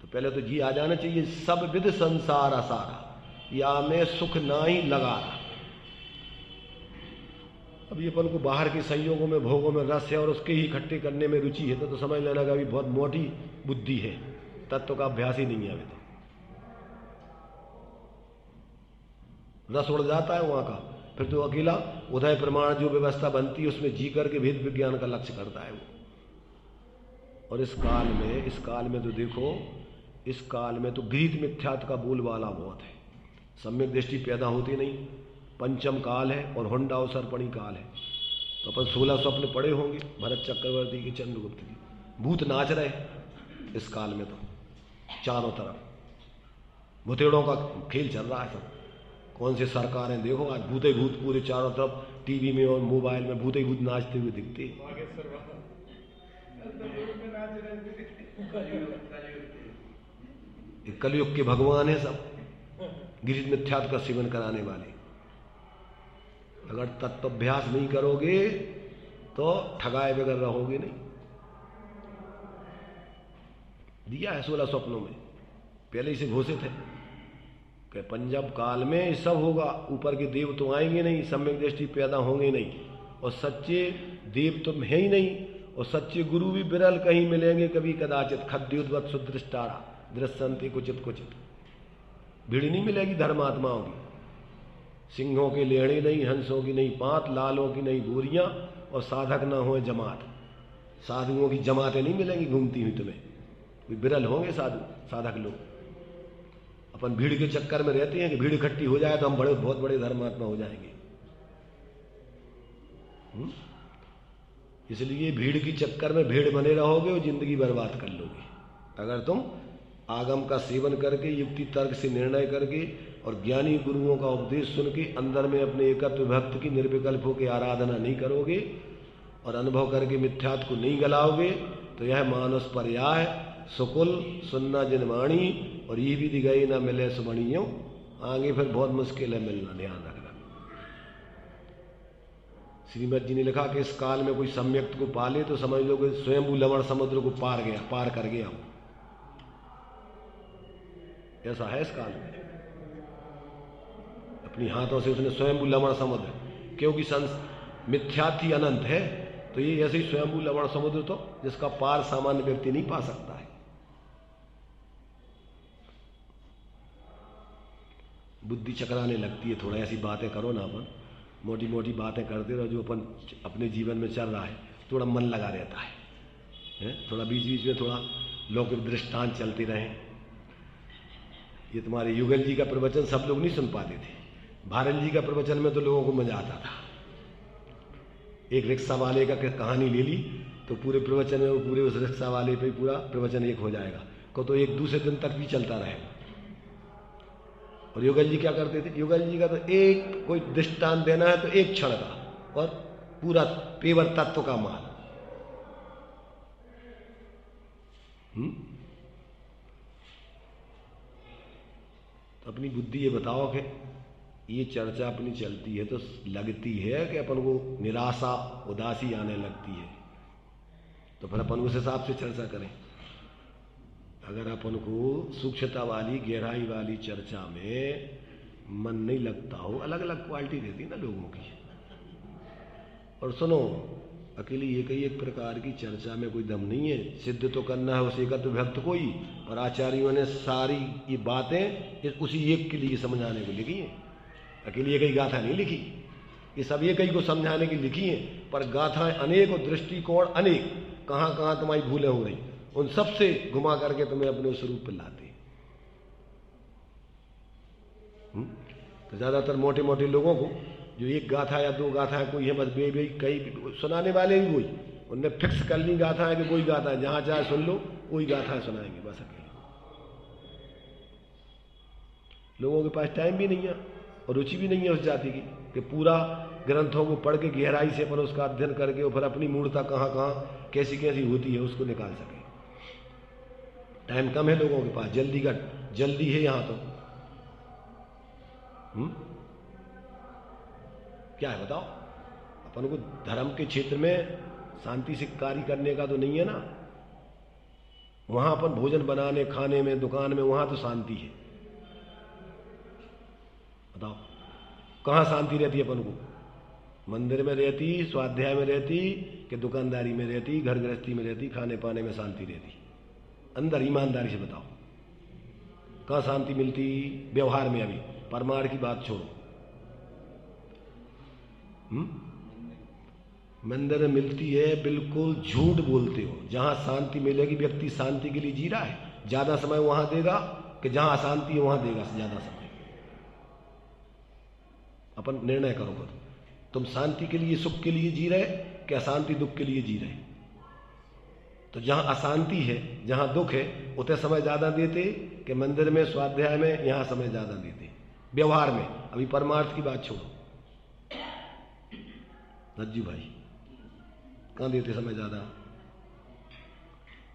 तो पहले तो जी आ जाना चाहिए। सब विध संसार असारा, या में सुख ना ही लगा रहा। अभी अपन को बाहर के संयोगों में भोगों में रस है और उसके ही इकट्ठे करने में रुचि है तो समझ लेना कि अभी बहुत मोटी बुद्धि है, तत्व का अभ्यास ही नहीं है अभी तो। रस उड़ जाता है वहां का, फिर तो अकेला उदय प्रमाण जो व्यवस्था बनती है उसमें जी करके भेद विज्ञान का लक्ष्य करता है वो। और इस काल में तो देखो, इस काल में तो गीत मिथ्यात्व का बोलबाला बहुत है, सम्यक दृष्टि पैदा होती नहीं, पंचम काल है और होंडा अवसर्पणी काल है। तो अपन 16 स्वप्न पढ़े होंगे भरत चक्रवर्ती के, चंद्रगुप्त की, भूत नाच रहे इस काल में तो चारों तरफ भूतेड़ों का खेल चल रहा है सब। कौन से सरकारें देखो आज भूते भूत पूरे चारों तरफ टीवी में और मोबाइल में भूते भूत नाचते हुए दिखते हैं। कलयुग के भगवान है सब, गिरिज मिथ्यात्व का सेवन कराने वाले। अगर तत्वाभ्यास नहीं करोगे तो ठगाए बगैर रहोगे नहीं। दिया है 16 स्वप्नों में, पहले ही से घोषित है कि पंजब काल में ये सब होगा। ऊपर के देव तो आएंगे नहीं, सम्यक दृष्टि पैदा होंगे नहीं, और सच्चे देव तो है ही नहीं, और सच्चे गुरु भी विरल कहीं मिलेंगे कभी कदाचित। खद्योद्वत सुदृष्टारा दृश्यंते कुचित कुचित, भीड़ नहीं मिलेगी धर्मात्माओं की। सिंहों के लेहड़े नहीं, हंसों की नहीं पात, लालों की नहीं गोरियां, और साधक ना हो जमात। साधुओं की जमातें नहीं मिलेंगी घूमती हुई तुम्हें, विरल होंगे साधक लोग। अपन भीड़ के चक्कर में रहते हैं कि भीड़ इकट्ठी हो जाए तो हम बहुत बड़े धर्मात्मा हो जाएंगे। इसलिए भीड़ की चक्कर में भेड़ बने रहोगे और जिंदगी बर्बाद कर लोगे। अगर तुम आगम का सेवन करके, युक्ति तर्क से निर्णय करके और ज्ञानी गुरुओं का उपदेश सुन के अंदर में अपने एकत्व भक्त की निर्विकल्प होकर आराधना नहीं करोगे और अनुभव करके मिथ्यात्व को नहीं गलाओगे तो यह मानस पर्याय सुकुल सुनना जिनवाणी और ये भी दिगाई ना मिले सुमणियों, आगे फिर बहुत मुश्किल है मिलना, ध्यान रखना। श्रीमद जी ने लिखा कि इस काल में कोई सम्यक्त को पाले तो समझ लो कि स्वयंभू लवण समुद्र को पार कर गया हूं। ऐसा है इस काल में, अपनी हाथों से उसने स्वयंभू लवण समुद्र, क्योंकि मिथ्यात्व ही अनंत है तो ये ऐसे ही स्वयंभू लवण समुद्र तो जिसका पार सामान्य व्यक्ति नहीं पा सकता है। बुद्धि चकराने लगती है, थोड़ा ऐसी बातें करो ना, अपन मोटी मोटी बातें करते रहो, जो अपन अपने जीवन में चल रहा है थोड़ा मन लगा रहता है? थोड़ा बीच बीच में थोड़ा लौकिक दृष्टांत चलते रहे। ये तुम्हारे युगल जी का प्रवचन सब लोग नहीं सुन पाते थे, भारत जी का प्रवचन में तो लोगों को मजा आता था। एक रिक्शा वाले का कहानी ले ली तो पूरे प्रवचन में वो पूरे उस रिक्शा वाले पे पूरा प्रवचन एक हो जाएगा, को तो एक दूसरे दिन तक भी चलता रहेगा। और युगल जी क्या करते थे, युगल जी का तो एक कोई दृष्टांत देना है तो एक क्षण का और पूरा पेवर तत्व का माल। तो अपनी बुद्धि ये बताओ कि ये चर्चा अपनी चलती है तो लगती है कि अपन को निराशा उदासी आने लगती है, तो फिर अपन उस हिसाब से चर्चा करें। अगर अपन को सूक्ष्मता वाली गहराई वाली चर्चा में मन नहीं लगता हो, अलग अलग क्वालिटी रहती है ना लोगों की। और सुनो, अकेली एक प्रकार की चर्चा में कोई दम नहीं है, सिद्ध तो करना है उस एकत्व भक्त को ही, और आचार्यों ने सारी ये बातें उसी एक के लिए समझाने को लिखी है। अकेली एक ही गाथा नहीं लिखी, ये सब एक ही को समझाने की लिखी है, पर गाथाएं अनेक और दृष्टिकोण अनेक, कहाँ कहाँ तुम्हारी भूलें हो रही उन सब से घुमा करके तुम्हें अपने स्वरूप पर लाते। तो ज्यादातर मोटे मोटे लोगों को जो एक गाथा या दो गाथा है कोई है, बस बे कई सुनाने वाले भी वही, उनने फिक्स कर ली गाथा है कि कोई गाथा है, जहां चाहे सुन लो वही गाथा सुनाएंगे बस। अकेले लोगों के पास टाइम भी नहीं है और रुचि भी नहीं है उस जाति की कि पूरा ग्रंथों को पढ़ के गहराई से पर उसका अध्ययन करके और फिर अपनी मूर्ता कहाँ कहाँ कैसी कैसी होती है उसको निकाल सके। टाइम कम है लोगों के पास, जल्दी है यहाँ तो। क्या है बताओ, अपन को धर्म के क्षेत्र में शांति से कार्य करने का तो नहीं है ना। वहां अपन भोजन बनाने खाने में दुकान में वहां तो शांति है, बताओ कहां शांति रहती है अपन को? मंदिर में रहती, स्वाध्याय में रहती, कि दुकानदारी में रहती, घर गृहस्थी में रहती, खाने पाने में शांति रहती? अंदर ईमानदारी से बताओ कहाँ शांति मिलती? व्यवहार में। अभी परमार्थ की बात छोड़ो। मंदिर में मिलती है, बिल्कुल झूठ बोलते हो। जहां शांति मिलेगी, व्यक्ति शांति के लिए जी रहा है, ज्यादा समय वहां देगा कि जहां अशांति है वहां देगा ज्यादा समय? अपन निर्णय करो खुद। तुम शांति के लिए, सुख के लिए जी रहे कि अशांति दुख के लिए जी रहे? तो जहां अशांति है, जहां दुख है, उतने समय ज्यादा देते कि मंदिर में, स्वाध्याय में, यहां समय ज्यादा देते व्यवहार में? अभी परमार्थ की बात छोड़ो। रज्जू भाई कहां देते समय ज्यादा?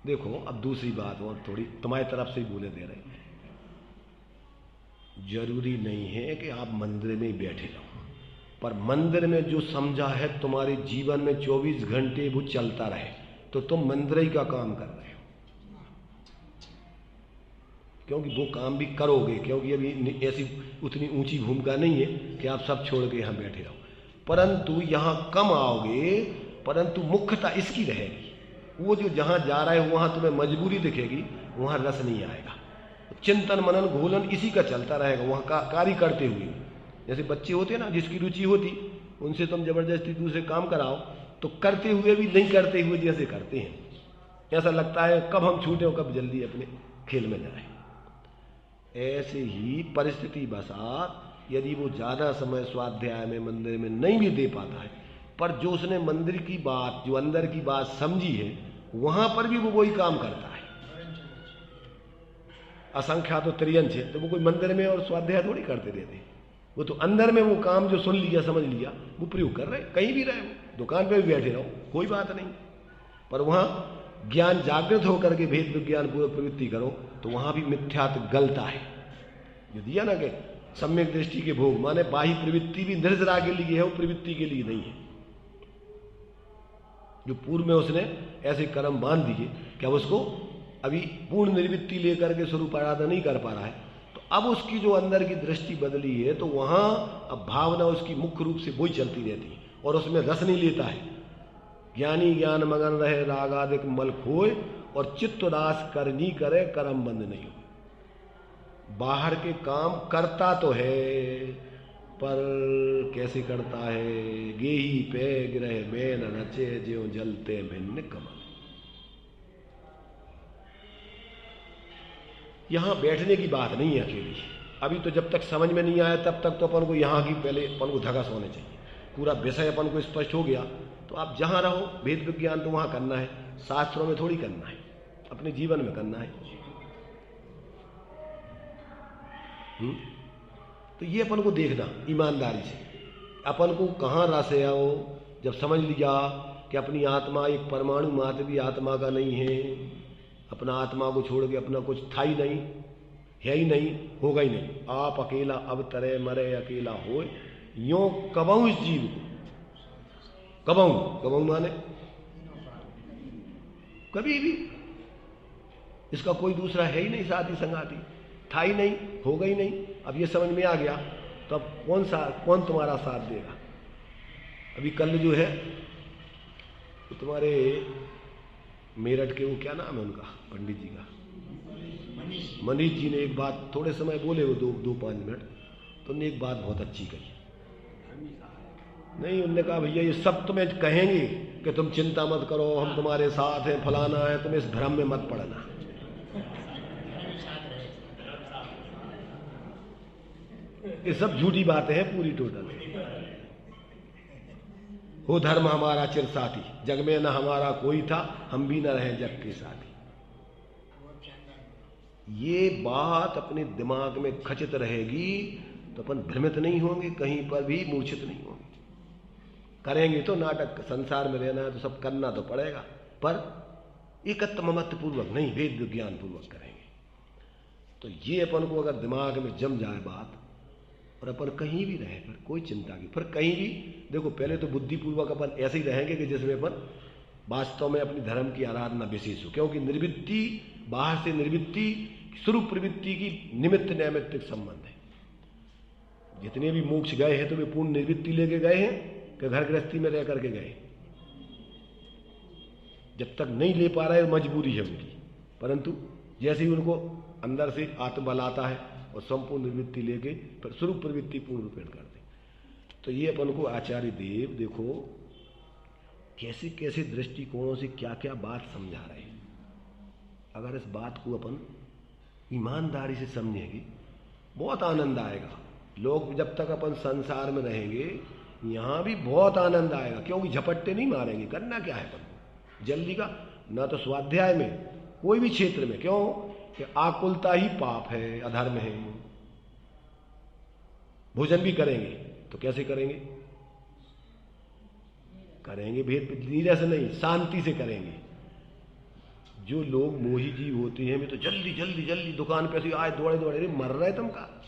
देखो अब दूसरी बात और थोड़ी तुम्हारी तरफ से ही बोले दे रहे हैं। जरूरी नहीं है कि आप मंदिर में ही बैठे रहो, पर मंदिर में जो समझा है तुम्हारे जीवन में 24 घंटे वो चलता रहे, तो तुम मंदिर ही का काम कर रहे हो। क्योंकि वो काम भी करोगे, क्योंकि अभी ऐसी उतनी ऊंची भूमिका नहीं है कि आप सब छोड़ के यहां बैठे रहो, परंतु यहां कम आओगे, परंतु मुख्यता इसकी रहेगी। वो जो जहां जा रहे हो वहां तुम्हें मजबूरी दिखेगी, वहां रस नहीं आएगा। चिंतन मनन घोलन इसी का चलता रहेगा वहां कार्य करते हुए। जैसे बच्चे होते हैं ना, जिसकी रुचि होती, उनसे तुम जबरदस्ती दूसरे काम कराओ तो करते हुए भी नहीं करते हुए जैसे करते हैं, ऐसा लगता है कब हम छूटे और कब जल्दी अपने खेल में जाए। ऐसे ही परिस्थिति बसात यदि वो ज्यादा समय स्वाध्याय में, मंदिर में नहीं भी दे पाता है, पर जो उसने मंदिर की बात, जो अंदर की बात समझी है, वहां पर भी वो वही काम करता है। असंख्या तो त्रियंश है, तो वो कोई मंदिर में और स्वाध्याय थोड़ी करते रहते, वो तो अंदर में वो काम जो सुन लिया, समझ लिया, वो प्रयोग कर रहे। कहीं भी रहे, दुकान पे भी बैठे रहो, कोई बात नहीं, पर वहां ज्ञान जागृत होकर के भेद विज्ञान पूर्वक प्रवृत्ति करो तो वहां भी मिथ्यात्व गलता है। जो दिया ना कि सम्यक दृष्टि के भोग, माने बाह्य प्रवृत्ति भी निर्जरा के लिए है, वो प्रवृत्ति के लिए नहीं है। जो पूर्व में उसने ऐसे कर्म बांध दिए कि अब उसको अभी पूर्ण निर्वृत्ति लेकर के स्वरूप आराधना नहीं कर पा रहा है, तो अब उसकी जो अंदर की दृष्टि बदली है, तो वहां अब भावना उसकी मुख्य रूप से वही चलती रहती है और उसमें रस नहीं लेता है। ज्ञानी ज्ञान मगन रहे, रागादिक मल खोए, और चित्त उदास करनी करे, कर्म बंद नहीं हो। बाहर के काम करता तो है, पर कैसे करता है? गेही पे ग्रह में न रचे, ज्यों जलते भिन्न कमल। यहां बैठने की बात नहीं है अकेली। अभी तो जब तक समझ में नहीं आया तब तक तो अपन को यहां की पहले अपन को धगस होने चाहिए। पूरा विषय अपन को स्पष्ट हो गया तो आप जहां रहो, वेद विज्ञान तो वहां करना है, शास्त्रों में थोड़ी करना है, अपने जीवन में करना है। तो ये अपन को देखना ईमानदारी से, अपन को कहाँ रस है। आओ जब समझ लिया कि अपनी आत्मा एक परमाणु मात्र भी आत्मा का नहीं है, अपना आत्मा को छोड़ के अपना कुछ था ही नहीं, है ही नहीं, होगा ही नहीं। आप अकेला अब तरे मरे अकेला हो, यों कबहू इस जीव को, कबहू माने कभी भी, इसका कोई दूसरा है ही नहीं, साथी संगाती था ही नहीं, होगा ही नहीं। अब ये समझ में आ गया तो अब कौन तुम्हारा साथ देगा? अभी कल जो है तो तुम्हारे मेरठ के, वो क्या नाम है उनका, पंडित जी का, मनीष जी ने एक बात थोड़े समय बोले, वो 2-5 मिनट, तो उन्होंने एक बात बहुत अच्छी कही। नहीं, उन्होंने कहा भैया ये सब तुम्हें कहेंगे कि तुम चिंता मत करो, हम तुम्हारे साथ हैं, फलाना है, तुम इस भ्रम में मत पड़ना। ये सब झूठी बातें हैं पूरी टोटल। हो धर्म हमारा चिर साथी, जग में न हमारा कोई था, हम भी न रहे जग के साथी। ये बात अपने दिमाग में खचित रहेगी तो अपन भ्रमित नहीं होंगे, कहीं पर भी मूर्छित नहीं होंगे। करेंगे तो नाटक, संसार में रहना है तो सब करना तो पड़ेगा, पर एकत्र ममत्व पूर्वक नहीं, वेद विज्ञान पूर्वक करेंगे। तो ये अपन को अगर दिमाग में जम जाए बात, और अपन कहीं भी रहे, फिर कोई चिंता की, फिर कहीं भी देखो, पहले तो बुद्धिपूर्वक अपन ऐसे ही रहेंगे कि जिसमें अपन वास्तव में अपनी धर्म की आराधना विशेष हो, क्योंकि निर्वृत्ति, बाहर से निर्वृत्ति स्वरूप प्रवृत्ति की निमित्त नैमित्तिक संबंध है। जितने भी मोक्ष गए हैं तो वे पूर्ण निर्वृत्ति लेके गए हैं, कि घर गृहस्थी में रह करके गए। जब तक नहीं ले पा रहे मजबूरी है उनकी, परंतु जैसे ही उनको अंदर से आत्मबल आता है और संपूर्ण निवृत्ति लेके फिर स्वरूप प्रवृत्ति पूर्ण रूपेण करते। तो ये अपन को आचार्य देव देखो कैसे कैसे दृष्टिकोणों से क्या क्या बात समझा रहे हैं। अगर इस बात को अपन ईमानदारी से समझेंगे बहुत आनंद आएगा। लोग जब तक अपन संसार में रहेंगे यहाँ भी बहुत आनंद आएगा, क्योंकि झपट्टे नहीं मारेंगे। करना क्या है अपन को जल्दी का, ना तो स्वाध्याय में कोई भी क्षेत्र में, क्यों कि आकुलता ही पाप है, अधर्म है। भोजन भी करेंगे तो कैसे करेंगे? करेंगे भेद नीरस नहीं, शांति से करेंगे। जो लोग मोही जीव होते हैं वे तो जल्दी जल्दी जल्दी दुकान पे से आए दौड़े दौड़े, अरे मर रहे तुम का,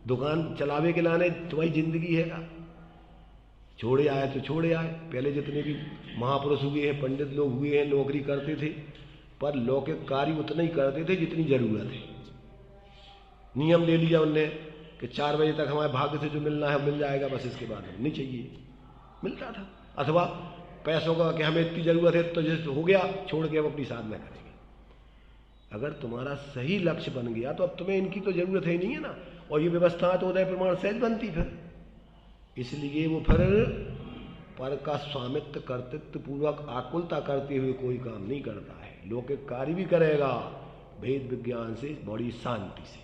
दुकान चलावे के लाने तुम्हारी जिंदगी है का, छोड़े आए तो छोड़े आए। पहले जितने भी महापुरुष हुए हैं, पंडित लोग हुए हैं, नौकरी करते थे पर लौकिक कार्य उतना ही करते थे जितनी जरूरत है। नियम ले लिया उनने कि 4 बजे तक हमारे भाग्य से जो मिलना है मिल जाएगा, बस इसके बाद नहीं चाहिए, मिलता था। अथवा पैसों का कि हमें इतनी जरूरत है तो जैसे हो गया, छोड़ के हम अपनी साधना करेंगे। अगर तुम्हारा सही लक्ष्य बन गया तो अब तुम्हें इनकी तो जरूरत ही नहीं है ना। और ये व्यवस्था तो उदय प्रमाण सहज बनती फिर, इसलिए वो फिर पर का स्वामित्व कर्तृत्व पूर्वक आकुलता करते हुए कोई काम नहीं करता है। लौकिक कार्य भी करेगा भेद विज्ञान से, बड़ी शांति से।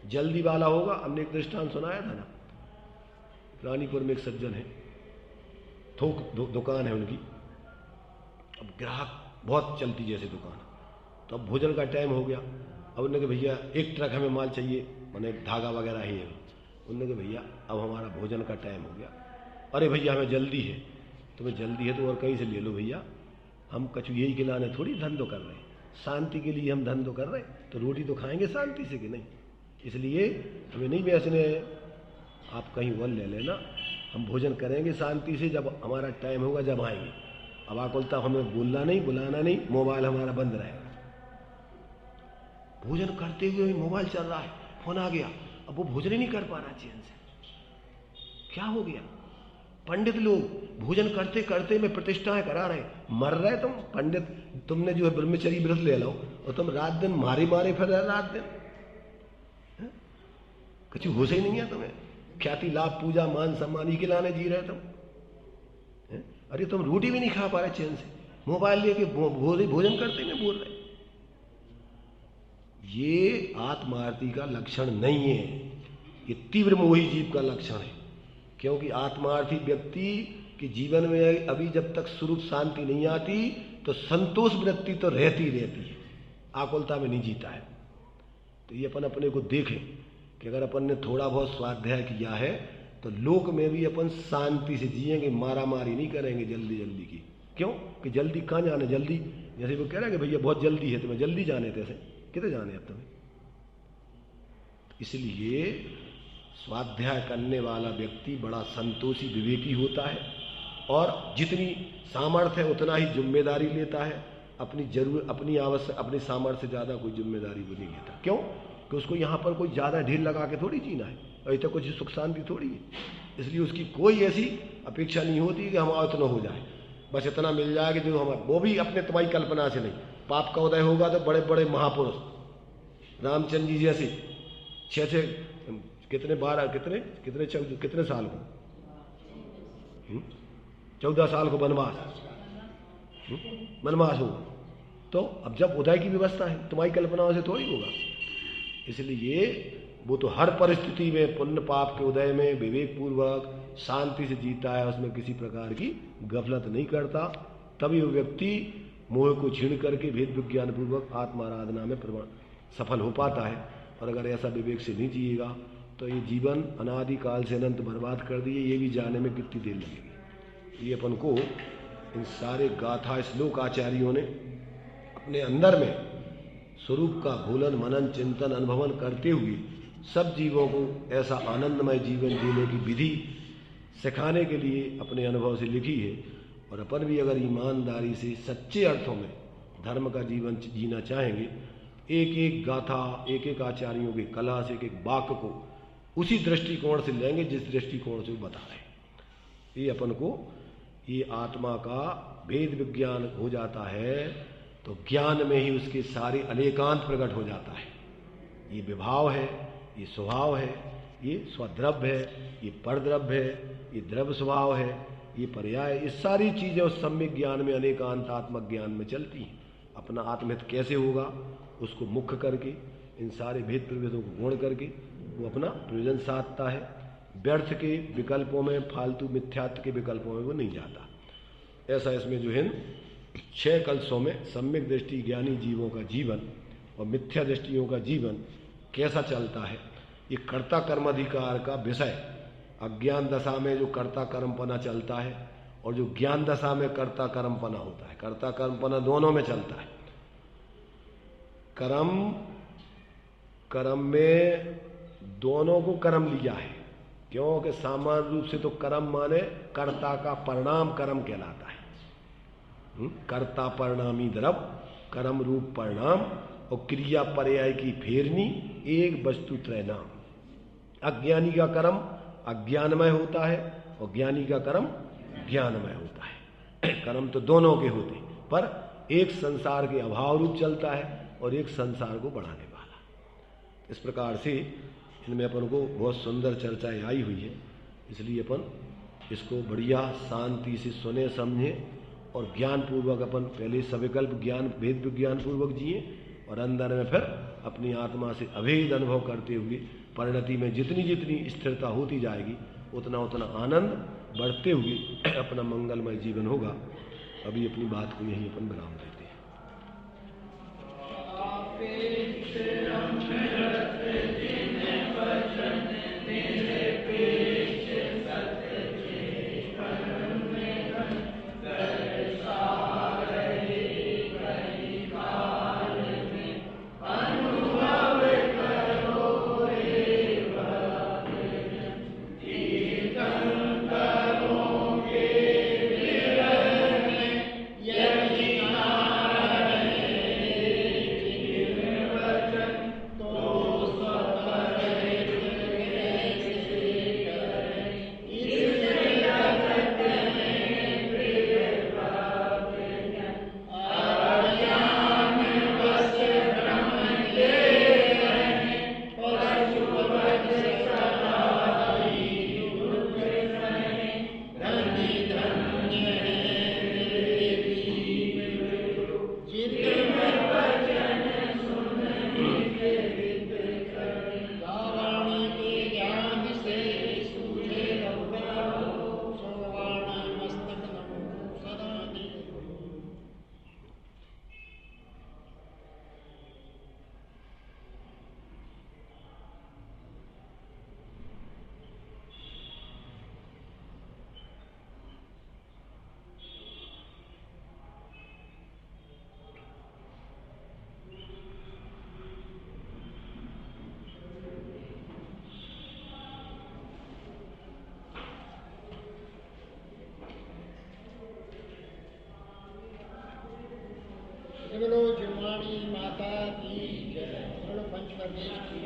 जल्दी वाला होगा। हमने एक दृष्टांत सुनाया था ना, रानीपुर में एक सज्जन है, थोक दुकान है उनकी। अब ग्राहक बहुत चलती जैसे दुकान, तो अब भोजन का टाइम हो गया। अब उन्होंने कहा भैया 1 ट्रक हमें माल चाहिए, मैंने धागा वगैरह ही है। उन्होंने कहा भैया अब हमारा भोजन का टाइम हो गया। अरे भैया हमें जल्दी है। तुम्हें जल्दी है तो और कहीं से ले लो भैया, हम कछु यही खिलाने थोड़ी धंधो कर रहे हैं, शांति के लिए हम धंधो कर रहे हैं, तो रोटी तो खाएंगे शांति से कि नहीं। इसलिए हमें नहीं बेचने, आप कहीं और ले लेना, हम भोजन करेंगे शांति से, जब हमारा टाइम होगा जब आएंगे। अब आकुलता हमें बोलना नहीं, बुलाना नहीं, मोबाइल हमारा बंद रहेगा। भोजन करते हुए भी मोबाइल चल रहा है, फोन आ गया, अब वो भोजन ही नहीं कर पा रहा चैन से। क्या हो गया? पंडित लोग भोजन करते करते में प्रतिष्ठाएं करा रहे, मर रहे तुम पंडित। तुमने जो है ब्रह्मचर्य व्रत ले लो और तुम रात दिन मारे मारे फिर रहे, रात दिन कुछ होश ही नहीं है तुम्हें। ख्याति लाभ पूजा मान सम्मान ही के लाने जी रहे तुम। अरे तुम रोटी भी नहीं खा पा रहे चैन से, मोबाइल लेके भोजन करते में बोल रहे। ये आत्मार्थी का लक्षण नहीं है, ये तीव्र मोही जीव का लक्षण है। क्योंकि आत्मार्थी व्यक्ति के जीवन में अभी जब तक स्वरूप शांति नहीं आती तो संतोष वृत्ति तो रहती रहती है, आकुलता में नहीं जीता है। तो ये अपन अपने को देखें कि अगर अपन ने थोड़ा बहुत स्वाध्याय किया है तो लोक में भी अपन शांति से जिएंगे, मारा मारी नहीं करेंगे जल्दी जल्दी की। क्यों कि जल्दी कहाँ जाने, जल्दी जैसे वो कह रहा है कि भैया बहुत जल्दी है, तुम्हें जल्दी जाने तैसे कितने जाने अब तुम्हें। इसलिए स्वाध्याय करने वाला व्यक्ति बड़ा संतोषी विवेकी होता है और जितनी सामर्थ्य है उतना ही जिम्मेदारी लेता है। अपनी जरूरत, अपनी आवश्यक, अपनी सामर्थ्य से ज़्यादा कोई जिम्मेदारी वो नहीं लेता। क्यों कि उसको यहाँ पर कोई ज़्यादा ढेर लगा के थोड़ी जीना है, और इतना कुछ सुख शांति थोड़ी है। इसलिए उसकी कोई ऐसी अपेक्षा नहीं होती कि हमारा इतना हो जाए, बस इतना मिल जाए कि जो हमारा, वो भी अपने तुम्हारी कल्पना से नहीं। पाप का उदय होगा तो बड़े बड़े महापुरुष रामचंद्र जी जैसे 6 कितने 12 कितने साल को 14 साल को वनवास हो, तो अब जब उदय की व्यवस्था है तुम्हारी कल्पनाओं से थोड़ी होगा। इसलिए वो तो हर परिस्थिति में पुण्य पाप के उदय में विवेक पूर्वक शांति से जीता है, उसमें किसी प्रकार की गफलत नहीं करता। तभी वो व्यक्ति मोह को छीन करके भेद विज्ञान पूर्वक आत्माराधना में सफल हो पाता है। और अगर ऐसा विवेक से नहीं जिएगा तो ये जीवन अनादिकाल से अनंत बर्बाद कर दिए, ये भी जाने में कितनी देर लगेगी। ये अपन को इन सारे गाथा श्लोक आचार्यों ने अपने अंदर में स्वरूप का भूलन मनन चिंतन अनुभवन करते हुए सब जीवों को ऐसा आनंदमय जीवन जीने की विधि सिखाने के लिए अपने अनुभव से लिखी है। और अपन भी अगर ईमानदारी से सच्चे अर्थों में धर्म का जीवन जीना चाहेंगे, एक एक गाथा, एक एक आचार्यों के कला से, एक एक वाक्य को उसी दृष्टिकोण से लेंगे जिस दृष्टिकोण से वो बता रहे हैं। ये अपन को ये आत्मा का भेद विज्ञान हो जाता है तो ज्ञान में ही उसके सारे अनेकांत प्रकट हो जाता है। ये विभाव है, ये स्वभाव है, ये स्वद्रव्य है, ये परद्रव्य है, ये द्रव्य स्वभाव है, ये पर्याय, ये सारी चीज़ें उस सम्यक ज्ञान में अनेकांतात्मक ज्ञान में चलती हैं। अपना आत्महित कैसे होगा उसको मुख्य करके इन सारे भेद प्रभेदों को गुण करके वो अपना प्रयोजन साधता है। व्यर्थ के विकल्पों में, फालतू मिथ्यात्व के विकल्पों में वो नहीं जाता। ऐसा इसमें जो है 6 कलशों में सम्यक दृष्टि ज्ञानी जीवों का जीवन और मिथ्या दृष्टियों का जीवन कैसा चलता है, ये कर्ता कर्माधिकार का विषय। अज्ञान दशा में जो कर्ता कर्मपना चलता है और जो ज्ञान दशा में कर्ता कर्मपना होता है, कर्ता कर्मपना दोनों में चलता है। कर्म में दोनों को कर्म लिया है, क्योंकि सामान्य रूप से तो कर्म माने कर्ता का परिणाम कर्म कहलाता है। कर्ता परिणामी द्रव्य, कर्म रूप परिणाम और क्रिया पर्याय की फेरनी, एक वस्तु त्रय नाम। अज्ञानी का कर्म अज्ञानमय होता है और ज्ञानी का कर्म ज्ञानमय होता है। कर्म तो दोनों के होते हैं, पर एक संसार के अभाव रूप चलता है और एक संसार को बढ़ाने वाला। इस प्रकार से इनमें अपन को बहुत सुंदर चर्चाएं आई हुई है, इसलिए अपन इसको बढ़िया शांति से सुने समझे और ज्ञान पूर्वक अपन पहले सविकल्प ज्ञान भेद विज्ञान पूर्वक जिए और अंदर में फिर अपनी आत्मा से अभेद अनुभव करते हुए परिणति में जितनी जितनी स्थिरता होती जाएगी उतना उतना आनंद बढ़ते हुए अपना मंगलमय जीवन होगा। अभी अपनी बात को यहीं अपन विराम देते हैं। बोलो जुम्मानी माता की जय, बोलो पंच प्रदेश की